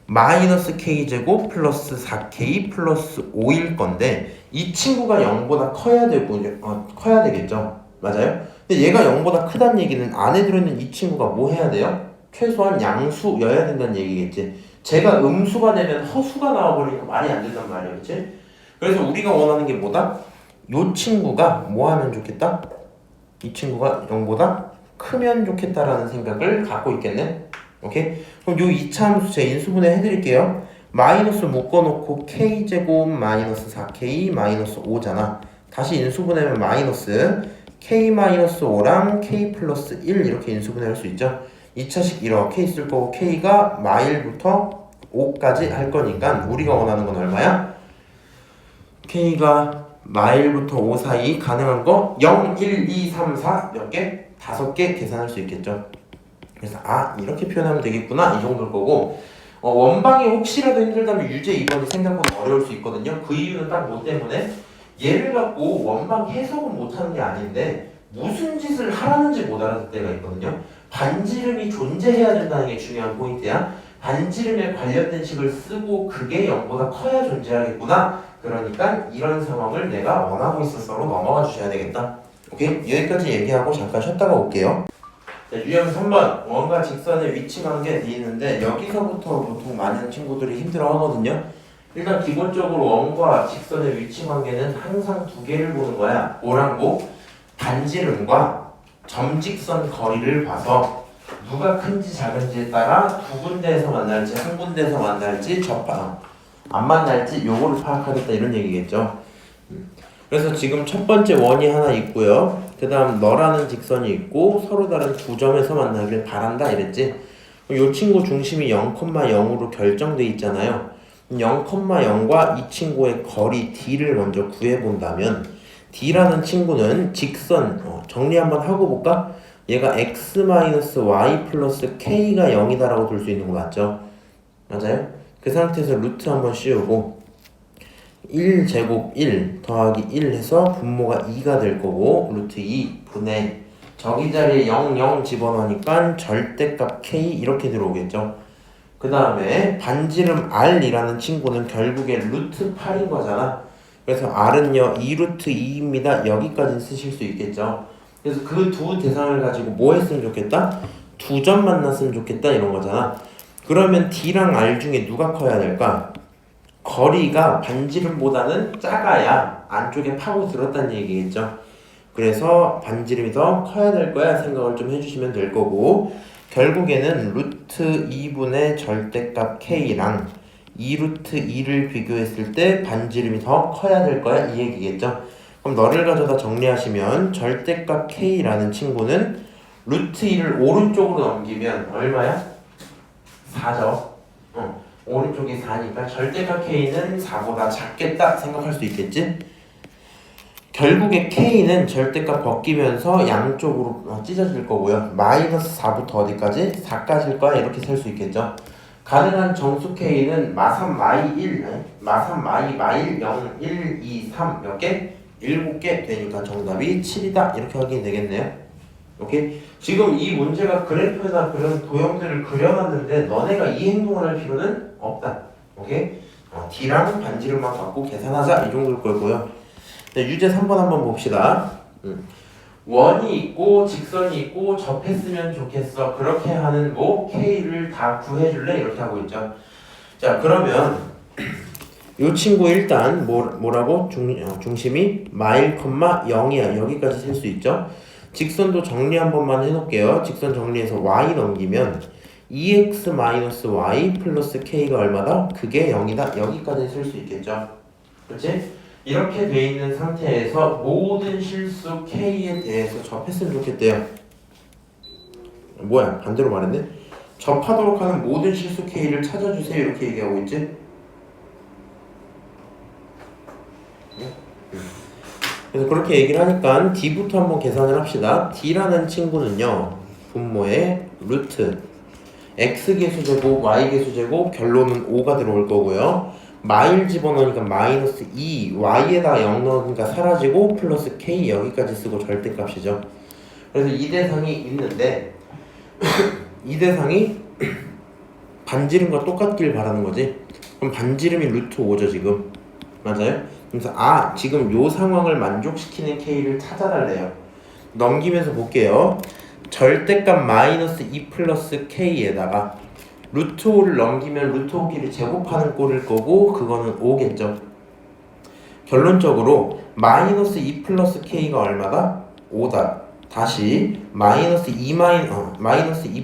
마이너스 K제곱 플러스 4K 플러스 5일 건데 이 친구가 0보다 커야 되겠죠. 맞아요? 근데 얘가 0보다 크다는 얘기는 안에 들어있는 이 친구가 뭐 해야 돼요? 최소한 양수여야 된다는 얘기겠지. 제가 음수가 되면 허수가 나와버리니까 말이 안 된단 말이야, 그치? 그래서 우리가 원하는 게 뭐다? 요 친구가 뭐 하면 좋겠다? 이 친구가 0보다 크면 좋겠다라는 생각을 갖고 있겠네. 오케이? 그럼 요 2차 함수 제 인수분해 해드릴게요. 마이너스 묶어놓고 k제곱 마이너스 4k 마이너스 5잖아. 다시 인수분해하면 마이너스 k-5랑 k 플러스 1 이렇게 인수분해 할 수 있죠. 2차식 이렇게 있을 거고 k가 마일부터 5까지 할 거니까 우리가 원하는 건 얼마야? k가 마일부터 5 사이 가능한 거 0, 1, 2, 3, 4 몇 개? 5개 계산할 수 있겠죠. 그래서 이렇게 표현하면 되겠구나 이 정도일 거고 원방이 혹시라도 힘들다면 유제 2번이 생각보다 어려울 수 있거든요. 그 이유는 딱 뭐 때문에 얘를 갖고 원방 해석은 못하는 게 아닌데 무슨 짓을 하라는지 못 알아듣을 때가 있거든요. 반지름이 존재해야 된다는 게 중요한 포인트야. 반지름에 관련된 식을 쓰고 그게 0보다 커야 존재하겠구나. 그러니까 이런 상황을 내가 원하고 있었어로 넘어가 주셔야 되겠다. 오케이? 여기까지 얘기하고 잠깐 쉬었다가 올게요. 자, 유형 3번 원과 직선의 위치 관계 돼 있는데 여기서부터 보통 많은 친구들이 힘들어 하거든요. 일단 기본적으로 원과 직선의 위치 관계는 항상 두 개를 보는 거야. 뭐라고? 반지름과 점직선 거리를 봐서 누가 큰지 작은지에 따라 두 군데에서 만날지 한 군데에서 만날지 안 만날지 요거를 파악하겠다 이런 얘기겠죠. 그래서 지금 첫 번째 원이 하나 있고요. 그 다음 너라는 직선이 있고 서로 다른 두 점에서 만나길 바란다 이랬지. 이 친구 중심이 0,0으로 결정돼 있잖아요. 0,0과 이 친구의 거리 d를 먼저 구해본다면 d라는 친구는 직선 정리 한번 하고 볼까? 얘가 x-y 플러스 k가 0이다라고 둘 수 있는 거 맞죠? 맞아요? 그 상태에서 루트 한번 씌우고 1제곱 1 더하기 1 해서 분모가 2가 될 거고 루트 2 분의 저기 자리에 0, 0 집어넣으니까 절대값 k 이렇게 들어오겠죠. 그 다음에 반지름 r이라는 친구는 결국에 루트 8인 거잖아. 그래서 r은요 2루트 2입니다. 여기까지 쓰실 수 있겠죠. 그래서 그 두 대상을 가지고 뭐 했으면 좋겠다? 두 점 만났으면 좋겠다 이런 거잖아. 그러면 d랑 r 중에 누가 커야 될까? 거리가 반지름보다는 작아야 안쪽에 파고 들었다는 얘기겠죠. 그래서 반지름이 더 커야 될 거야 생각을 좀 해주시면 될 거고 결국에는 루트 2분의 절대값 k랑 2루트 2를 비교했을 때 반지름이 더 커야 될 거야 이 얘기겠죠. 그럼 너를 가져다 정리하시면 절대값 k라는 친구는 루트 2를 오른쪽으로 넘기면 얼마야? 4죠. 오른쪽이 4니까 절대값 k는 4보다 작겠다 생각할 수 있겠지? 결국에 k는 절대값 벗기면서 양쪽으로 찢어질 거고요. 마이너스 4부터 어디까지? 4까지일 거야 이렇게 셀 수 있겠죠? 가능한 정수 k는 마삼 마이 1, 마삼 마이 마일 0, 1, 2, 3 몇 개? 7개 되니까 정답이 7이다 이렇게 확인이 되겠네요. 오케이? 지금 이 문제가 그래프나 그런 도형들을 그려놨는데 너네가 이 행동을 할 필요는 없다. 오케이? D랑 반지름만 갖고 계산하자 이 정도일 거고요. 네, 유제 3번 한번 봅시다. 원이 있고 직선이 있고 접했으면 좋겠어. 그렇게 하는 뭐 K를 다 구해줄래? 이렇게 하고 있죠. 자 그러면 이 친구 일단 뭐라고? 중심이 마일, 0이야. 여기까지 셀 수 있죠. 직선도 정리 한 번만 해놓을게요. 직선 정리해서 y 넘기면 2x-y 플러스 k가 얼마다? 그게 0이다. 여기까지 쓸 수 있겠죠. 그렇지? 이렇게 돼 있는 상태에서 모든 실수 k에 대해서 접했으면 좋겠대요. 뭐야? 반대로 말했네? 접하도록 하는 모든 실수 k를 찾아주세요. 이렇게 얘기하고 있지? 그래서 그렇게 얘기를 하니까 D부터 한번 계산을 합시다. D라는 친구는요 분모의 루트 X개수제곱 Y개수제곱 결론은 5가 들어올 거고요. 마일 집어넣으니까 마이너스 2 Y에다가 0 넣으니까 사라지고 플러스 K 여기까지 쓰고 절대값이죠. 그래서 이 대상이 있는데 이 대상이 반지름과 똑같길 바라는 거지. 그럼 반지름이 루트 5죠 지금. 맞아요? 그래서 지금 요 상황을 만족시키는 K를 찾아달래요. 넘기면서 볼게요. 절대값 마이너스 2 플러스 k에다가 루트 5를 넘기면 루트 5끼리 제곱하는 꼴일 거고 그거는 5겠죠. 결론적으로 마이너스 2 플러스 k가 얼마다? 5다. 다시 마이너스 2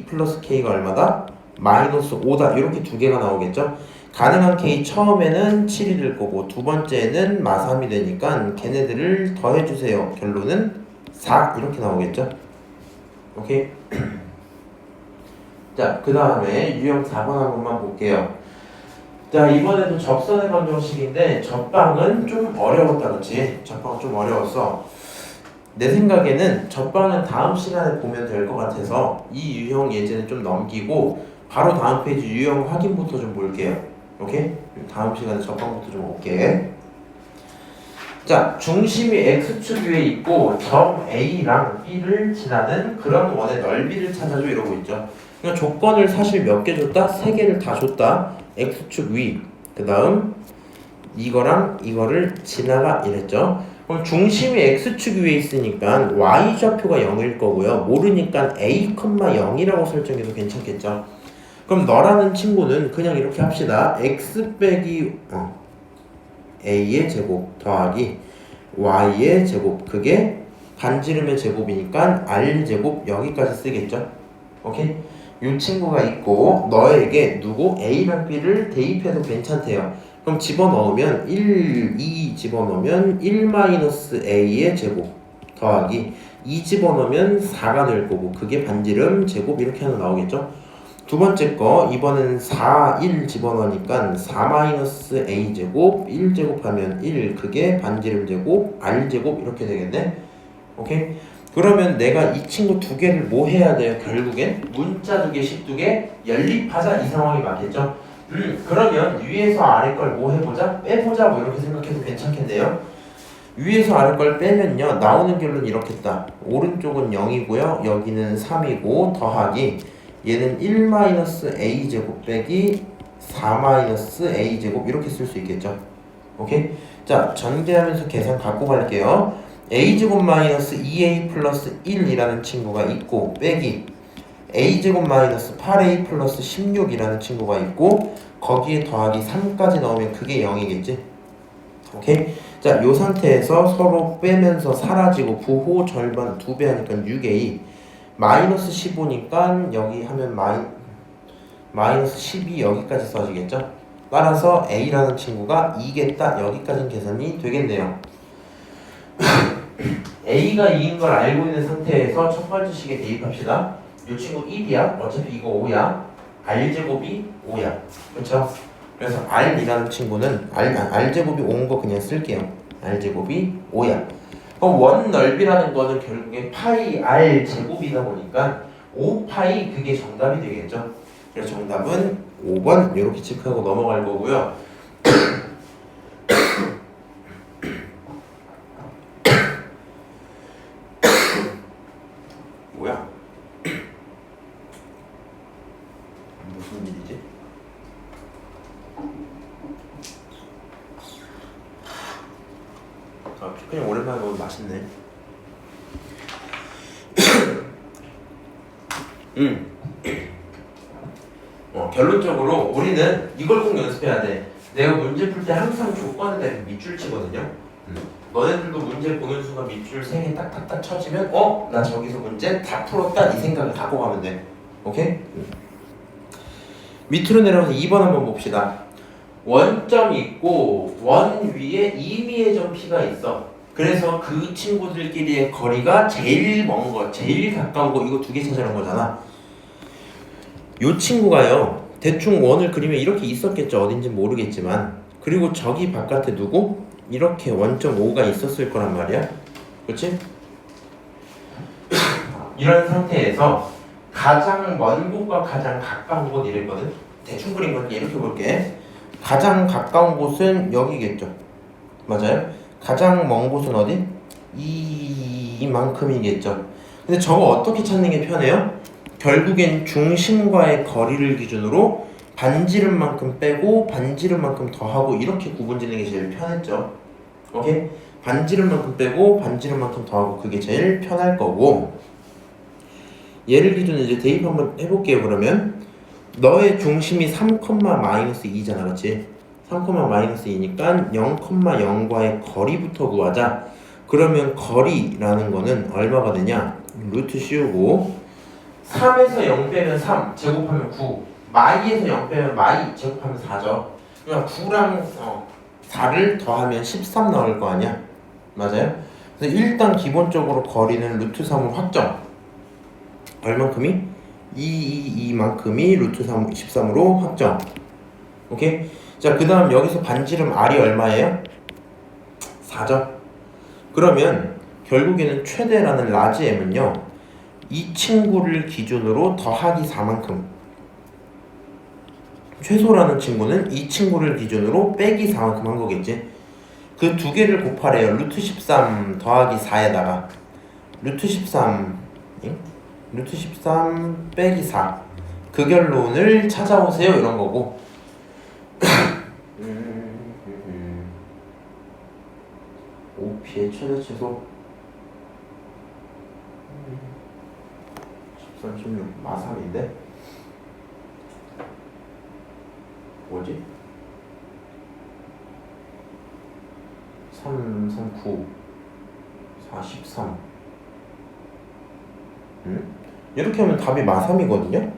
플러스 k가 얼마다? 마이너스 5다. 이렇게 두 개가 나오겠죠. 가능한 k 처음에는 7이 될 거고 두 번째는 마3이 되니까 걔네들을 더해주세요. 결론은 4 이렇게 나오겠죠. 오케이? 자, 그 다음에 유형 4번 한 번만 볼게요. 자, 이번에도 접선의 방정식인데 접방은 좀 어려웠다, 그치? 접방은 좀 어려웠어. 내 생각에는 접방은 다음 시간에 보면 될 것 같아서 이 유형 예제는 좀 넘기고 바로 다음 페이지 유형 확인부터 좀 볼게요. 오케이? 다음 시간에 접방부터 좀 볼게. 자, 중심이 x축 위에 있고 점 A랑 B를 지나는 그런 원의 넓이를 찾아줘 이러고 있죠. 그러니까 조건을 사실 몇 개 줬다? 3개를 다 줬다. x축 위, 그 다음 이거랑 이거를 지나가 이랬죠. 그럼 중심이 x축 위에 있으니까 y좌표가 0일 거고요. 모르니까 a, 0이라고 설정해도 괜찮겠죠. 그럼 너라는 친구는 그냥 이렇게 합시다. x 빼기 a의 제곱 더하기 y의 제곱, 그게 반지름의 제곱이니까 r제곱 여기까지 쓰겠죠. 오케이? 이 친구가 있고 너에게 누구 a랑 b를 대입해도 괜찮대요. 그럼 집어넣으면 2 집어넣으면 1-a의 제곱 더하기 2 집어넣으면 4가 될 거고 그게 반지름 제곱 이렇게 하나 나오겠죠. 두 번째 거 이번엔 4, 1 집어넣으니까 4-a 제곱 1 제곱하면 1 그게 반지름 제곱 r 제곱 이렇게 되겠네. 오케이? 그러면 내가 이 친구 두 개를 뭐 해야 돼요? 결국엔 문자 두 개, 식 두 개 연립하자 이 상황이 맞겠죠? 그러면 위에서 아래 걸 뭐 해보자? 빼보자 뭐 이렇게 생각해도 괜찮겠네요. 위에서 아래 걸 빼면요 나오는 결론은 이렇겠다. 오른쪽은 0이고요 여기는 3이고 더하기 얘는 1-a 제곱 빼기 4-a 제곱 이렇게 쓸 수 있겠죠. 오케이? 자, 전개하면서 계산 갖고 갈게요. a제곱 마이너스 2a 플러스 1이라는 친구가 있고 빼기 a제곱 마이너스 8a 플러스 16이라는 친구가 있고 거기에 더하기 3까지 넣으면 그게 0이겠지. 오케이? 자, 요 상태에서 서로 빼면서 사라지고 부호 절반 2배 하니까 6a 마이너스 15니까 여기 하면 마이너스 12 여기까지 써지겠죠. 따라서 a라는 친구가 2겠다. 여기까지는 계산이 되겠네요. a가 2인 걸 알고 있는 상태에서 첫 번째 식에 대입합시다. 이 친구 1이야. 어차피 이거 5야. r제곱이 5야. 그렇죠? 그래서 r이라는 친구는 r제곱이 5인 거 그냥 쓸게요. r제곱이 5야. 그럼 원 넓이라는 거는 결국에 파이 r 제곱이다 보니까 5파이 그게 정답이 되겠죠. 그래서 정답은 5번 이렇게 체크하고 넘어갈 거고요. 뭐야? 무슨 일이지? 아, 피크닉 오랜만에 먹으면 맛있네. 결론적으로 우리는 이걸 꼭 연습해야 돼. 내가 문제 풀 때 항상 조건에 대해 밑줄 치거든요. 너네들도 문제 보는 순간 밑줄 3개 딱딱딱 쳐지면 나 저기서 문제 다 풀었다 이 생각을 갖고 가면 돼. 오케이? 밑으로 내려가서 2번 한번 봅시다. 원점이 있고 원 위에 임의의 점 P가 있어. 그래서 그 친구들끼리의 거리가 제일 먼 거, 제일 가까운 거 이거 두 개 찾아낸 거잖아. 요 친구가요 대충 원을 그리면 이렇게 있었겠죠. 어딘지 모르겠지만. 그리고 저기 바깥에 누구? 이렇게 원점 5가 있었을 거란 말이야. 그렇지? 이런 상태에서 가장 먼 곳과 가장 가까운 곳 이랬거든. 대충 그린 건 이렇게 볼게. 가장 가까운 곳은 여기겠죠. 맞아요? 가장 먼 곳은 어디? 이만큼이겠죠. 근데 저거 어떻게 찾는 게 편해요? 결국엔 중심과의 거리를 기준으로 반지름만큼 빼고 반지름만큼 더하고 이렇게 구분짓는 게 제일 편했죠. 오케이? 반지름만큼 빼고 반지름만큼 더하고 그게 제일 편할 거고 얘를 기준으로 이제 대입 한번 해볼게요. 그러면 너의 중심이 3,-2잖아, 그렇지? 3,-2니까 0,0과의 거리부터 구하자. 그러면 거리라는 거는 얼마가 되냐? 루트 씌우고 3에서 0 빼면 3 제곱하면 9, 마이에서 0 빼면 마이 제곱하면 4죠. 그러니까 9랑 4를 더하면 13 나올 거 아니야? 맞아요? 그래서 일단 기본적으로 거리는 루트 3을 확정. 얼만큼이? 이만큼이 루트 13으로 확정. 오케이? 자, 그 다음 여기서 반지름 R이 얼마예요? 4죠? 그러면 결국에는 최대라는 라지 M은요, 이 친구를 기준으로 더하기 4만큼, 최소라는 친구는 이 친구를 기준으로 빼기 4만큼 한 거겠지. 그 두 개를 곱하래요. 루트 13 더하기 4에다가 루트 13 루트 13 빼기 4 그 결론을 찾아오세요, 이런 거고. OP의 최대 최소 13.6 마삼인데 뭐지? 3, 3, 9 43 이렇게 하면 답이 마삼이거든요?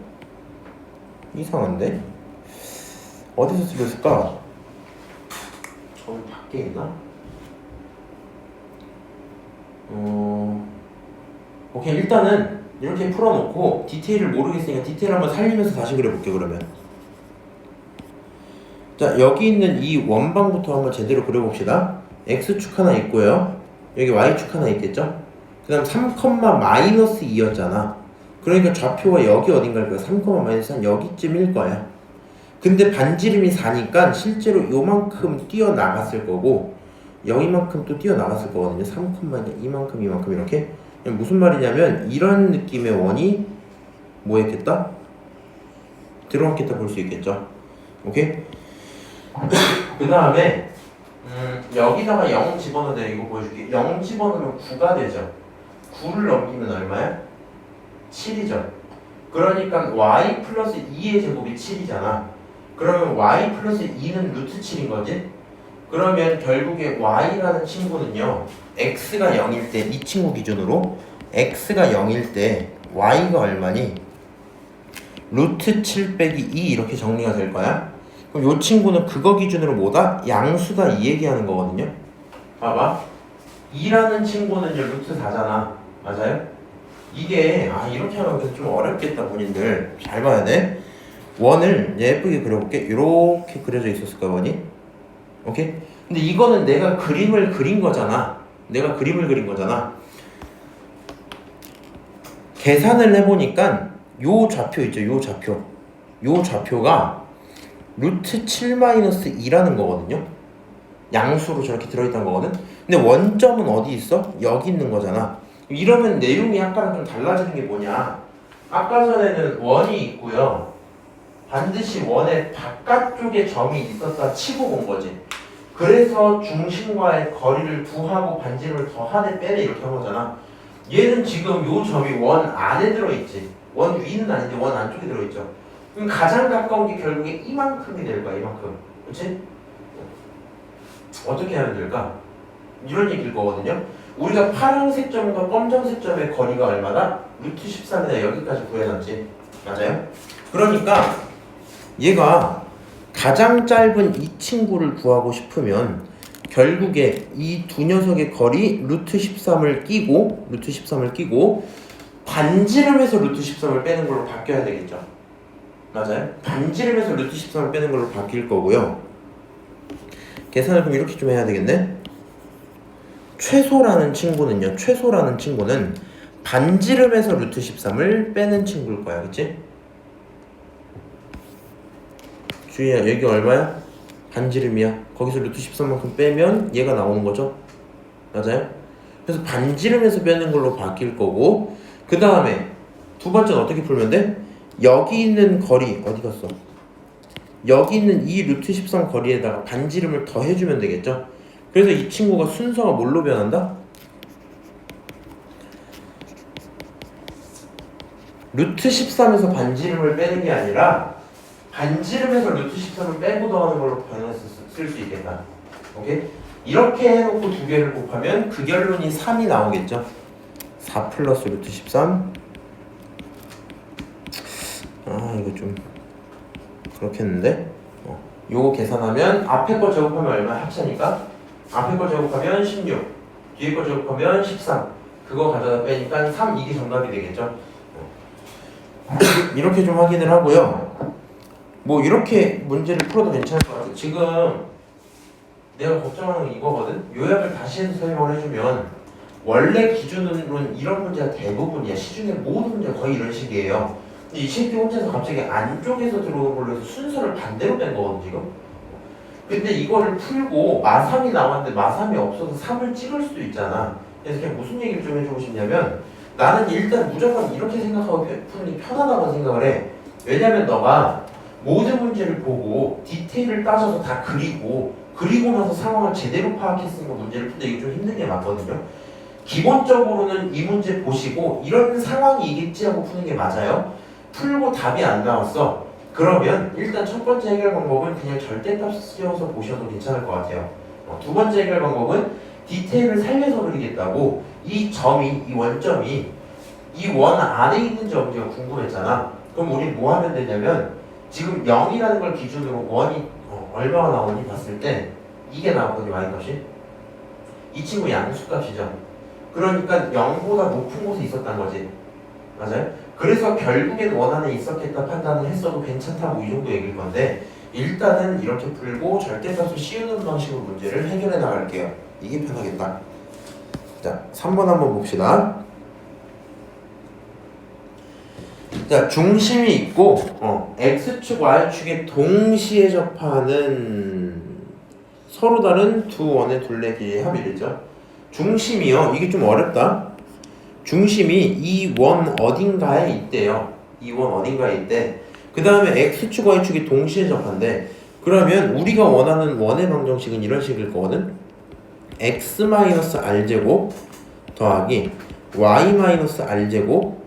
이상한데? 어디서 틀렸을까? 저기 밖에 있나? 오케이, 일단은 이렇게 풀어놓고 디테일을 모르겠으니까 디테일 한번 살리면서 다시 그려볼게요. 그러면 자, 여기 있는 이 원방부터 한번 제대로 그려봅시다. X축 하나 있고요, 여기 Y축 하나 있겠죠? 그 다음 3,-2였잖아. 그러니까 좌표가 여기 어딘가일 거야. 3,-3 여기쯤일 거야. 근데 반지름이 4니까 실제로 요만큼 뛰어나갔을 거고 여기만큼 또 뛰어나갔을 거거든요. 3, 이만큼 이렇게. 무슨 말이냐면 이런 느낌의 원이 뭐 했겠다? 들어왔겠다 볼 수 있겠죠. 오케이? 그 다음에 여기다가 0 집어넣어야 이거 보여줄게. 0 집어넣으면 9가 되죠. 9를 넘기면 얼마야? 7이죠. 그러니까 y 플러스 2의 제곱이 7이잖아. 그러면 y 플러스 2는 루트 7인 거지? 그러면 결국에 y라는 친구는요, x가 0일 때, 이 친구 기준으로 x가 0일 때 y가 얼마니? 루트 7 빼기 2 이렇게 정리가 될 거야. 그럼 이 친구는 그거 기준으로 뭐다? 양수다, 이 얘기하는 거거든요. 봐봐, 2라는 친구는요 루트 4잖아. 맞아요? 이게 이렇게 하면 좀 어렵겠다. 본인들 잘 봐야 돼. 원을 예쁘게 그려볼게. 이렇게 그려져 있었을 거야, 원이. 오케이? 근데 이거는 내가 그림을 그린 거잖아. 계산을 해보니까 요 좌표 있죠, 요 좌표가 루트 7-2라는 거거든요. 양수로 저렇게 들어있다는 거거든. 근데 원점은 어디 있어? 여기 있는 거잖아. 이러면 내용이 아까랑 좀 달라지는 게 뭐냐? 아까 전에는 원이 있고요, 반드시 원의 바깥쪽에 점이 있었다 치고 본 거지. 그래서 중심과의 거리를 두하고 반지름을 더하되 빼내 이렇게 한 거잖아. 얘는 지금 요 점이 원 안에 들어있지. 원 위는 아닌데 원 안쪽에 들어있죠. 그럼 가장 가까운 게 결국에 이만큼이 될 거야, 이만큼. 그렇지? 어떻게 하면 될까? 이런 얘기일 거거든요. 우리가 파란색 점과 검정색 점의 거리가 얼마다? 루트 13이다. 여기까지 구해놨지. 맞아요? 그러니까 얘가 가장 짧은 이 친구를 구하고 싶으면 결국에 이 두 녀석의 거리 루트 13을 끼고 반지름에서 루트 13을 빼는 걸로 바뀌어야 되겠죠. 맞아요? 반지름에서 루트 13을 빼는 걸로 바뀔 거고요. 계산을 그럼 이렇게 좀 해야 되겠네. 최소라는 친구는 반지름에서 루트 13을 빼는 친구일 거야. 그치? 주희야, 여기 얼마야? 반지름이야. 거기서 루트 13만큼 빼면 얘가 나오는 거죠. 맞아요? 그래서 반지름에서 빼는 걸로 바뀔 거고, 그 다음에 두 번째는 어떻게 풀면 돼? 여기 있는 거리 어디 갔어? 여기 있는 이 루트 13 거리에다가 반지름을 더 해주면 되겠죠. 그래서 이 친구가 순서가 뭘로 변한다? 루트 13에서 반지름을 빼는 게 아니라 반지름에서 루트 13을 빼고 더하는 걸로 변해서 쓸 수 있겠다. 오케이? 이렇게 해놓고 두 개를 곱하면 그 결론이 3이 나오겠죠. 4 플러스 루트 13. 아 이거 좀 그렇겠는데? 요거 계산하면 앞에 거 제곱하면 얼마 합차니까? 앞에 거 제곱하면 16, 뒤에 거 제곱하면 13. 그거 가져다 빼니까 3, 이게 정답이 되겠죠. 이렇게 좀 확인을 하고요. 뭐 이렇게 문제를 풀어도 괜찮을 것 같아요. 지금 내가 걱정하는 건 이거거든. 요약을 다시 해서 설명을 해주면 원래 기준으로는 이런 문제가 대부분이야. 시중에 모든 문제가 거의 이런 식이에요. 근데 이 새끼 혼자서 갑자기 안쪽에서 들어오는 걸로 해서 순서를 반대로 뺀 거거든 지금. 근데 이거를 풀고 마3이 나왔는데 마3이 없어서 3을 찍을 수도 있잖아. 그래서 그냥 무슨 얘기를 좀 해주고 싶냐면 나는 일단 무조건 이렇게 생각하고 푸는 게 편하다고 생각을 해. 왜냐면 너가 모든 문제를 보고 디테일을 따져서 다 그리고 나서 상황을 제대로 파악했으니까 문제를 푸는데 이게 좀 힘든 게 맞거든요. 기본적으로는 이 문제 보시고 이런 상황이겠지 하고 푸는 게 맞아요. 풀고 답이 안 나왔어. 그러면 일단 첫 번째 해결 방법은 그냥 절대값 씌워서 보셔도 괜찮을 것 같아요. 두 번째 해결 방법은 디테일을 살려서 그리겠다고 이 점이, 이 원점이 이 원 안에 있는 점이 궁금했잖아. 그럼 우리 뭐 하면 되냐면 지금 0이라는 걸 기준으로 원이 얼마가 나오니 봤을 때 이게 나왔거든요. y값이. 이 친구 양수값이죠. 그러니까 0보다 높은 곳에 있었단 거지. 맞아요? 그래서 결국엔 원 안에 있었겠다 판단을 했어도 괜찮다고 이 정도 얘기일 건데 일단은 이렇게 풀고 절대값을 씌우는 방식으로 문제를 해결해 나갈게요. 이게 편하겠다. 자, 3번 한번 봅시다. 자, 중심이 있고 x축, y축에 동시에 접하는 서로 다른 두 원의 둘레 길이의 합이랬죠. 중심이요. 이게 좀 어렵다. 중심이 이 원 어딘가에 있대요. 이 원 어딘가에 있대. 그 다음에 x축, y축이 동시에 접한대. 그러면 우리가 원하는 원의 방정식은 이런 식일 거거든. x-r제곱 더하기 y-r제곱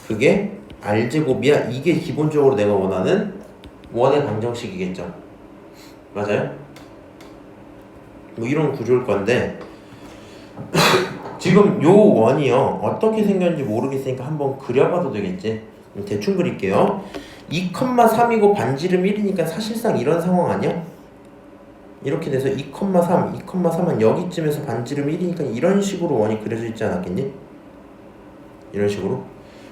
그게 r제곱이야. 이게 기본적으로 내가 원하는 원의 방정식이겠죠. 맞아요? 뭐 이런 구조일 건데 지금 요 원이요 어떻게 생겼는지 모르겠으니까 한번 그려봐도 되겠지. 대충 그릴게요. 2,3이고 반지름 1이니까 사실상 이런 상황 아니야? 이렇게 돼서 2,3, 2,3은 여기쯤에서 반지름 1이니까 이런 식으로 원이 그려져 있지 않았겠니? 이런 식으로.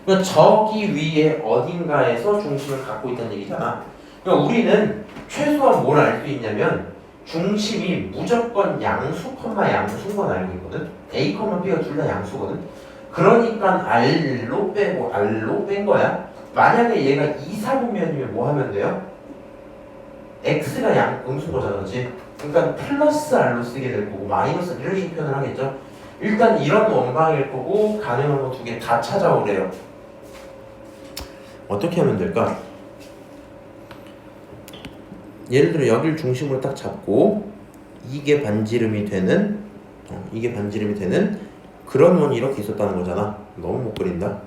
그러니까 저기 위에 어딘가에서 중심을 갖고 있다는 얘기잖아. 그러니까 우리는 최소한 뭘 알 수 있냐면 중심이 무조건 양수, 양수인 건 알고 있거든. A, B가 둘 다 양수거든. 그러니까 R로 빼고 R로 뺀 거야. 만약에 얘가 2, 4분면이면 뭐 하면 돼요? X가 음수인 거잖아, 그렇지? 그러니까 플러스 R로 쓰게 될 거고 마이너스 이런 식으로 표현을 하겠죠. 일단 이런 원방일 거고 가능한 거 두 개 다 찾아오래요. 어떻게 하면 될까? 예를 들어 여기를 중심으로 딱 잡고 이게 반지름이 되는 그런 원이 이렇게 있었다는 거잖아. 너무 못 그린다.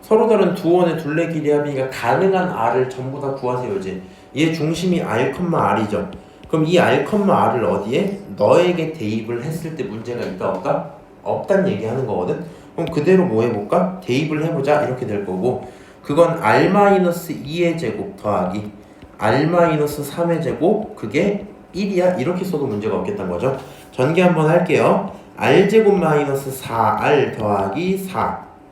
서로 다른 두 원의 둘레 길이 합이니까 가능한 R을 전부 다 구하세요. 이제 얘 중심이 R,R이죠. 그럼 이 R,R을 어디에? 너에게 대입을 했을 때 문제가 있다 없다? 없단 얘기하는 거거든. 그럼 그대로 뭐 해볼까? 대입을 해보자. 이렇게 될 거고 그건 R-2의 제곱 더하기 R-3의 제곱 그게 1이야. 이렇게 써도 문제가 없겠다는 거죠. 전개 한번 할게요. R제곱 마이너스 4R 더하기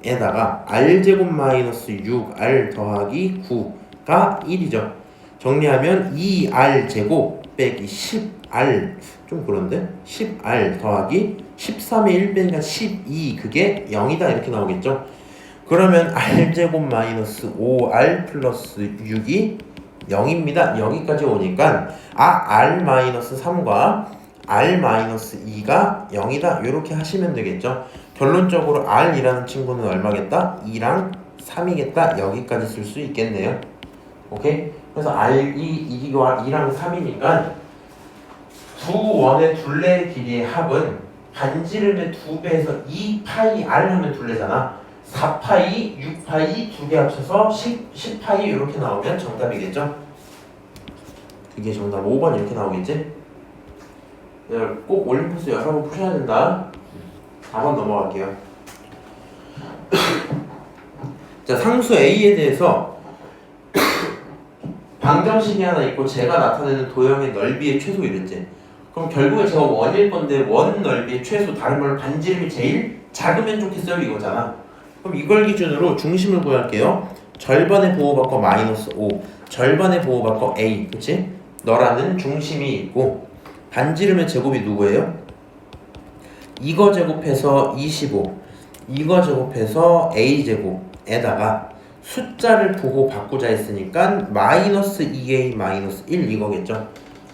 4에다가 R제곱 마이너스 6R 더하기 9가 1이죠. 정리하면 2R제곱 빼기 10R 좀 그런데 10R 더하기 13의 1 빼니까 12 그게 0이다 이렇게 나오겠죠. 그러면 R제곱 마이너스 5R 플러스 6이 0입니다. 여기까지 오니까 R-3과 R-2가 0이다. 이렇게 하시면 되겠죠. 결론적으로 R이라는 친구는 얼마겠다? 2랑 3이겠다. 여기까지 쓸 수 있겠네요. 오케이? 그래서 R2, 2랑 3이니까 두 원의 둘레 길이의 합은 반지름의 2배에서 2파이 R 하면 둘레잖아. 4파이, 6파이 두 개 합쳐서 10파이 이렇게 나오면 정답이겠죠? 그게 정답 5번 이렇게 나오겠지? 꼭 올림푸스 여러 번 푸셔야 된다. 4번 넘어갈게요. 자, 상수 A에 대해서 방정식이 하나 있고 제가 나타내는 도형의 넓이의 최소 이랬지. 그럼 결국에 제가 원일 건데 원 넓이의 최소, 다른 말로 반지름이 제일 작으면 좋겠어요 이거잖아. 그럼 이걸 기준으로 중심을 구할게요. 절반의 보호받고 마이너스 5, 절반의 보호받고 A, 그치? 너라는 중심이 있고 반지름의 제곱이 누구예요? 이거 제곱해서 25, 이거 제곱해서 A제곱에다가 숫자를 보고 바꾸자 했으니까 마이너스 2A 마이너스 1 이거겠죠?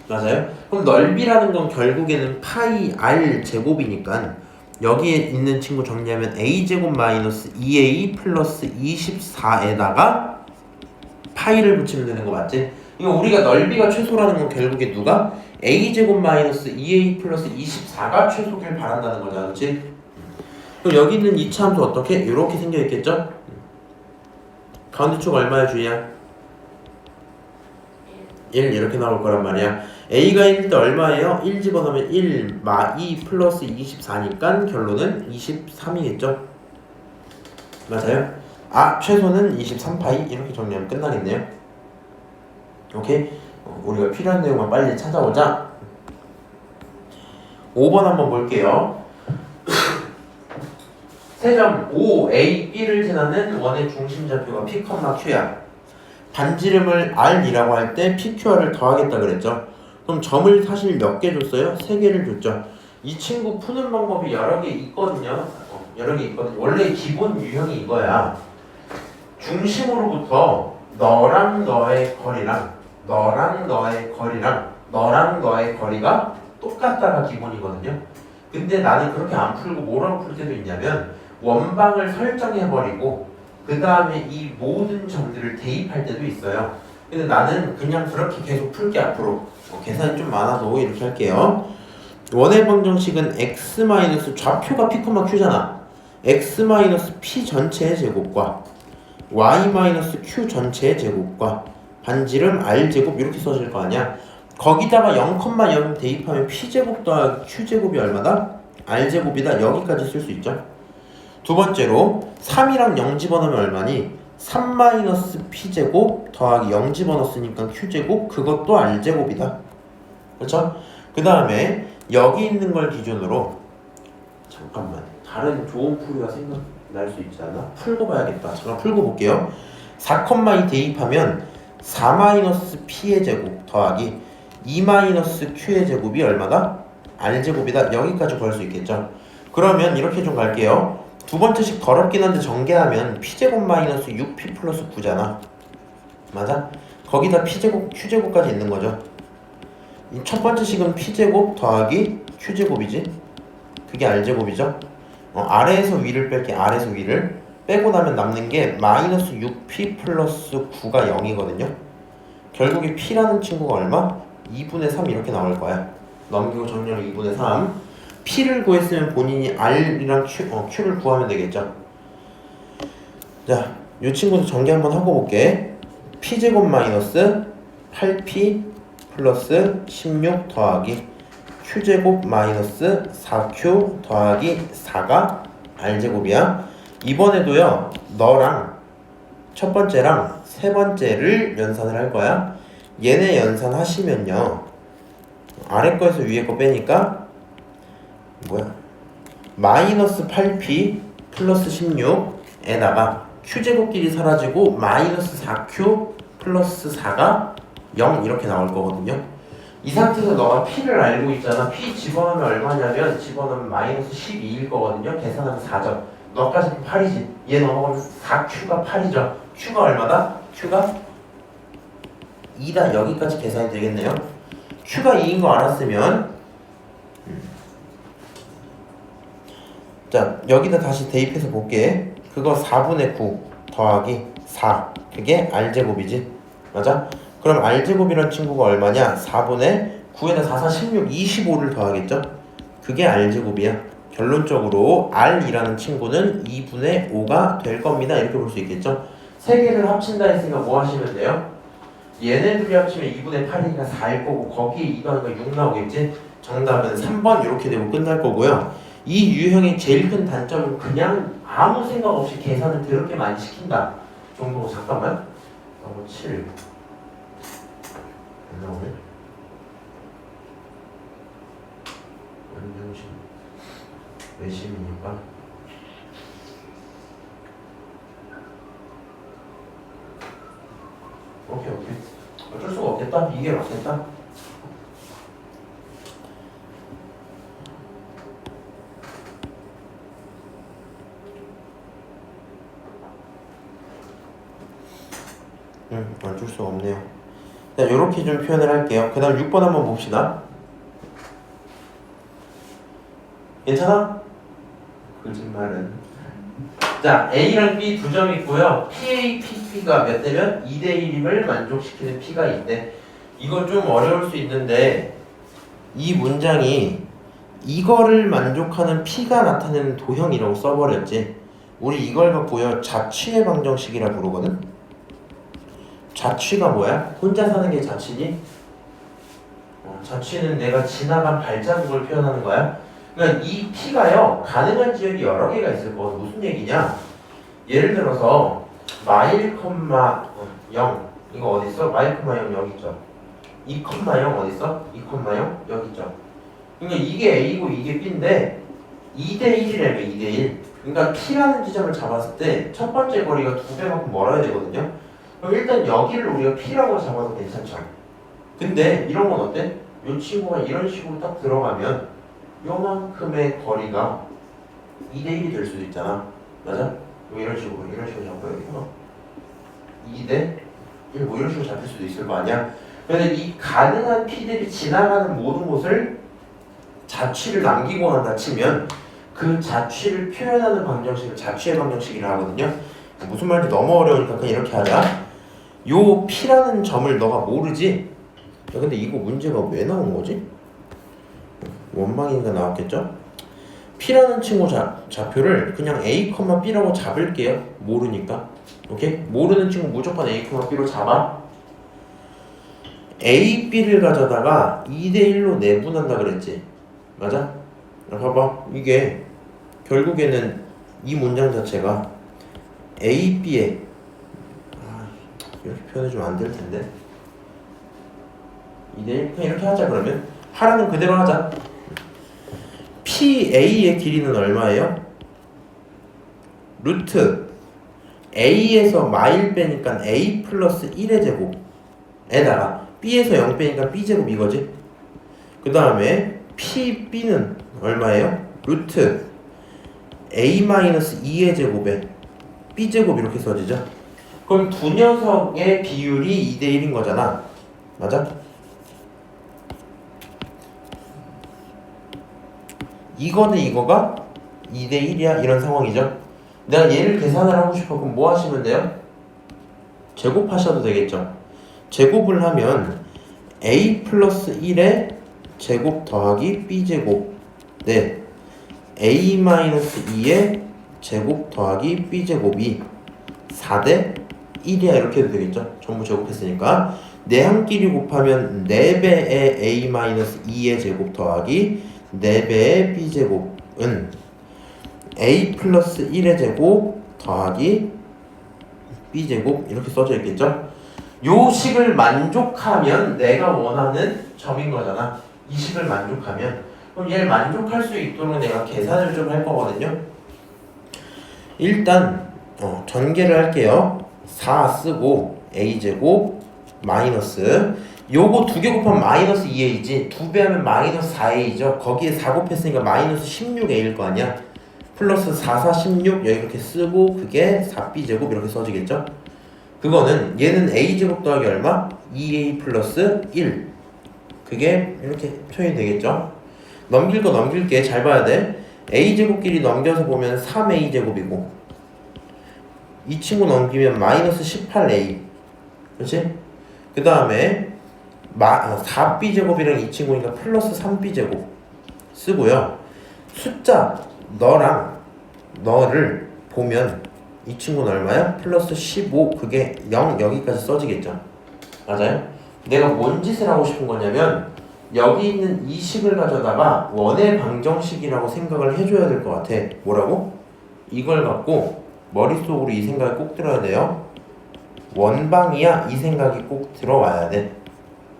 맞아요? 그럼 넓이라는 건 결국에는 파이 R 제곱이니까 여기에 있는 친구 정리하면 A제곱 마이너스 2A 플러스 24에다가 파이를 붙이면 되는 거 맞지? 이거 우리가 넓이가 최소라는 건 결국에 누가? A제곱 마이너스 2A 플러스 24가 최소길 바란다는 거잖아, 그치? 그럼 여기 있는 이차 함수 어떻게? 이렇게 생겨 있겠죠? 가운데 축 얼마야, 주희야? 1 이렇게 나올 거란 말이야. A가 1일 때 얼마예요? 1 집어넣으면 1 마 2 플러스 24니까 결론은 23이겠죠? 맞아요? 아, 최소는 23파이 이렇게 정리하면 끝나겠네요. 오케이? 우리가 필요한 내용만 빨리 찾아오자. 5번 한번 볼게요. 세점 5A, B를 지나는 원의 중심좌표가 P, Q야. 반지름을 R이라고 할 때 PQR을 더하겠다 그랬죠. 그럼 점을 사실 몇 개 줬어요? 3개를 줬죠. 이 친구 푸는 방법이 여러 개 있거든요. 원래 기본 유형이 이거야. 중심으로부터 너랑 너의 거리랑 너랑 너의 거리랑 너랑 너의 거리가 똑같다가 기본이거든요. 근데 나는 그렇게 안 풀고 뭐라고 풀 때도 있냐면 원방을 설정해버리고 그 다음에 이 모든 점들을 대입할 때도 있어요. 근데 나는 그냥 그렇게 계속 풀게 앞으로. 계산이 좀 많아도 이렇게 할게요. 원의 방정식은 x 좌표가 p, q잖아. x p 전체의 제곱과 y q 전체의 제곱과 반지름 r제곱 이렇게 써질 거 아니야. 거기다가 0,0 대입하면 p제곱 더하기 q제곱이 얼마다? r제곱이다. 여기까지 쓸 수 있죠. 두 번째로 3이랑 0 집어넣으면 얼마니? 3-p제곱 더하기 0 집어넣었으니까 q제곱, 그것도 r제곱이다. 그렇죠? 그 다음에 여기 있는 걸 기준으로 잠깐만, 다른 좋은 풀이가 생각날 수 있지 않아? 풀고 봐야겠다. 잠깐 풀고 볼게요. 4,2 대입하면 4-p의 제곱 더하기 2-q의 제곱이 얼마다? r제곱이다. 여기까지 구할 수 있겠죠? 그러면 이렇게 좀 갈게요. 두 번째식 더럽긴 한데 전개하면 p제곱 마이너스 6p 플러스 9잖아. 맞아? 거기다 p제곱, q제곱까지 있는 거죠. 이 첫 번째 식은 p제곱 더하기 q제곱이지. 그게 r제곱이죠. 아래에서 위를 뺄게. 아래에서 위를 빼고 나면 남는 게 마이너스 6p 플러스 9가 0이거든요. 결국에 p라는 친구가 얼마? 2분의 3 이렇게 나올 거야. 넘기고 정렬 2분의 3. P를 구했으면 본인이 R이랑 Q를 구하면 되겠죠. 자, 이 친구도 전개 한번 하고 볼게. P제곱 마이너스 8P 플러스 16 더하기 Q제곱 마이너스 4Q 더하기 4가 R제곱이야. 이번에도요, 너랑 첫 번째랑 세 번째를 연산을 할 거야. 얘네 연산하시면요, 아래 거에서 위에 거 빼니까 마이너스 8p 플러스 16에다가 q제곱끼리 사라지고 마이너스 4q 플러스 4가 0 이렇게 나올 거거든요. 이 상태에서 너가 p를 알고 있잖아. p 집어넣으면 얼마냐면 집어넣으면 마이너스 12일 거거든요. 계산하면 4점. 너까지 8이지. 얘 넘어가면 4q가 8이죠. q가 얼마다? q가 2다. 여기까지 계산이 되겠네요. q가 2인 거 알았으면 자, 여기다 다시 대입해서 볼게. 그거 4분의 9 더하기 4, 그게 r제곱이지. 맞아? 그럼 r제곱이란 친구가 얼마냐? 4분의 9에다 4, 4, 16, 25를 더하겠죠? 그게 r제곱이야. 결론적으로 R이라는 친구는 2분의 5가 될 겁니다. 이렇게 볼 수 있겠죠? 세 개를 합친다 했으니까 뭐 하시면 돼요? 얘네 둘이 합치면 2분의 8이니까 4일 거고 거기에 2 더하니까 6 나오겠지? 정답은 3번 이렇게 되고 끝날 거고요. 이 유형의 제일 큰 단점은 그냥 아무 생각 없이 계산을 더럽게 많이 시킨다 정도로. 잠깐만. 7 안 나오네. 원정식 외심이니까 오케이. 어쩔 수가 없겠다. 이게 맞겠다. 어쩔 수가 없네요. 자, 이렇게 좀 표현을 할게요. 그 다음 6번 한번 봅시다. 괜찮아? 거짓말은. 자, A랑 B 두 점 있고요. PA, PP가 몇 대면 2대1임을 만족시키는 P가 있대. 이거 좀 어려울 수 있는데 이 문장이 이거를 만족하는 P가 나타내는 도형이라고 써버렸지. 우리 이걸 갖고요 자취의 방정식이라 부르거든. 자취가 뭐야? 혼자 사는 게 자취니? 자취는 내가 지나간 발자국을 표현하는 거야. 그러니까 이 P가요 가능한 지역이 여러 개가 있을 거거든. 무슨 얘기냐? 예를 들어서 마일, 0 이거 어디 있어? 마일, 0 여기 있죠. 2,0 어디 있어? 2,0 여기 있죠. 그러니까 이게 A고 이게 B인데 2대1이라며 2대1. 그러니까 P라는 지점을 잡았을 때 첫 번째 거리가 2배만큼 멀어야 되거든요. 그럼 일단 여기를 우리가 P라고 잡아도 괜찮죠. 근데 이런 건 어때? 이 친구가 이런 식으로 딱 들어가면 요만큼의 거리가 2대1이 될 수도 있잖아. 맞아? 이런 식으로 잡아요. 2대1 뭐 이런 식으로 잡힐 수도 있을 거 아니야. 근데 이 가능한 P들이 지나가는 모든 곳을 자취를 남기고 난다 치면 그 자취를 표현하는 방정식을 자취의 방정식이라 하거든요. 무슨 말인지 너무 어려우니까 그냥 이렇게 하자. 요 P라는 점을 너가 모르지? 야, 근데 이거 문제가 왜 나온 거지? 원방인가 나왔겠죠? P라는 친구 좌표를 그냥 A, B라고 잡을게요. 모르니까. 오케이? 모르는 친구 무조건 A, B로 잡아. A, B를 가져다가 2대1로 내분한다 그랬지? 맞아? 봐봐. 이게 결국에는 이 문장 자체가 A, B에 이렇게 표현해주면 안 될 텐데. 2대1 그냥 이렇게 하자. 그러면 하라는 그대로 하자. PA의 길이는 얼마예요? 루트 A에서 마일 빼니까 A 플러스 1의 제곱에다가 B에서 0 빼니까 B제곱 이거지. 그 다음에 PB는 얼마예요? 루트 A 마이너스 2의 제곱에 B제곱 이렇게 써지죠. 그럼 두 녀석의 비율이 2대1인 거잖아. 맞아? 이거는 이거가 2대1이야 이런 상황이죠. 내가 얘를 계산을 하고 싶어. 그럼 뭐 하시면 돼요? 제곱하셔도 되겠죠. 제곱을 하면 A 플러스 1의 제곱 더하기 B제곱 네 A 마이너스 2의 제곱 더하기 B제곱이 4대 1이야 이렇게 해도 되겠죠. 전부 제곱했으니까 내항끼리 곱하면 4배의 A 마이너스 2의 제곱 더하기 4배의 B제곱은 A 플러스 1의 제곱 더하기 B제곱 이렇게 써져 있겠죠. 요 식을 만족하면 내가 원하는 점인 거잖아. 이 식을 만족하면 그럼 얘를 만족할 수 있도록 내가 계산을 좀 할 거거든요. 일단 전개를 할게요. 4 쓰고 A제곱 마이너스 요거 2개 곱하면 마이너스 2A지 2배 하면 마이너스 4A죠. 거기에 4 곱했으니까 마이너스 16A일 거 아니야. 플러스 4, 4, 16 여기 이렇게 쓰고 그게 4B제곱 이렇게 써지겠죠. 그거는 얘는 A제곱 더하기 얼마? 2A 플러스 1 그게 이렇게 표현이 되겠죠. 넘길 거 넘길게. 잘 봐야 돼. A제곱끼리 넘겨서 보면 3A제곱이고 이 친구 넘기면 마이너스 18A 그렇지? 그 다음에 4B제곱이랑 이 친구니까 플러스 3B제곱 쓰고요. 숫자 너를 보면 이 친구는 얼마야? 플러스 15 그게 0 여기까지 써지겠죠. 맞아요? 내가 뭔 짓을 하고 싶은 거냐면 여기 있는 이 식을 가져다가 원의 방정식이라고 생각을 해줘야 될 것 같아. 뭐라고? 이걸 갖고 머릿속으로 이 생각이 꼭 들어야 돼요. 원방이야 이 생각이 꼭 들어와야 돼.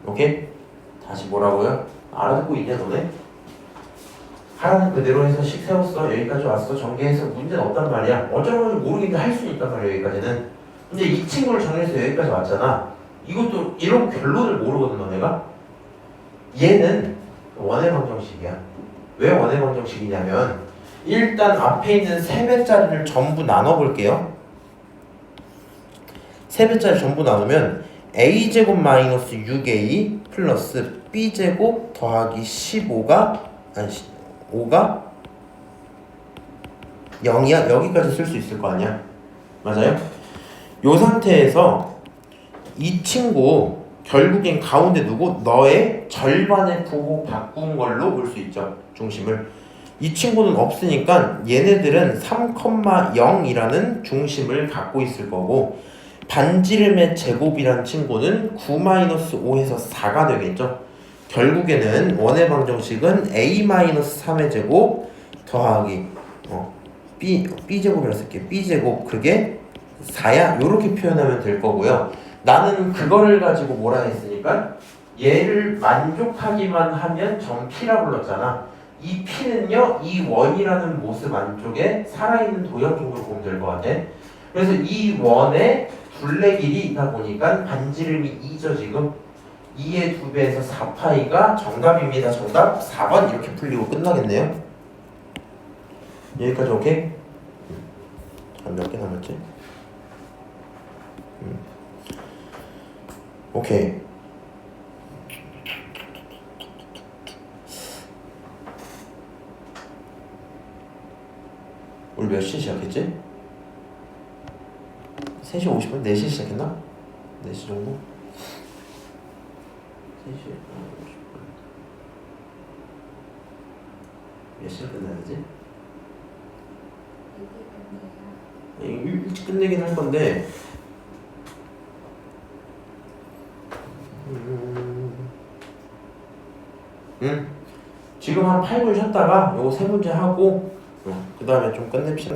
오케이? 다시 뭐라고요? 알아듣고 있냐 너네? 하라는 그대로 해서 식 세웠어. 여기까지 왔어. 전개해서 문제는 없단 말이야. 어쩌면 모르겠는데 할 수는 있단 말이야. 여기까지는. 근데 이 친구를 정리해서 여기까지 왔잖아. 이것도 이런 결론을 모르거든 너네가. 얘는 원의 방정식이야. 왜 원의 방정식이냐면 일단 앞에 있는 세 배짜리를 전부 나눠볼게요. 세 배짜리 전부 나누면 a제곱 마이너스 6a 플러스 b제곱 더하기 15가 5가 0이야. 여기까지 쓸 수 있을 거 아니야. 맞아요? 요 상태에서 이 친구 결국엔 가운데 두고 너의 절반의 부호 바꾼 걸로 볼 수 있죠. 중심을. 이 친구는 없으니까 얘네들은 3,0이라는 중심을 갖고 있을 거고 반지름의 제곱이란 친구는 9-5에서 4가 되겠죠. 결국에는 원의 방정식은 a-3의 제곱 더하기 b제곱이라 쓸게. b제곱 그게 4야. 요렇게 표현하면 될 거고요. 나는 그거를 가지고 뭐라 했으니까 얘를 만족하기만 하면 정 P라 불렀잖아. 이 P는요 이 원이라는 모습 안쪽에 살아있는 도형 정도로 보면 될 것 같아. 그래서 이 원의 둘레 길이다 보니까 반지름이 2죠 지금. 2의 2배에서 4파이가 정답입니다. 정답 4번 이렇게 풀리고 끝나겠네요. 여기까지 오케이? 몇 개 남았지? 오케이. 우리 몇 시에 시작했지? 3시 50분? 4시에 시작했나? 4시 정도? 3시 50분 몇 시에 끝나야지? 일찍 끝내긴 할 건데 지금 한 8분 쉬었다가 요거 3문제 하고 그 다음에 좀 끝냅시다.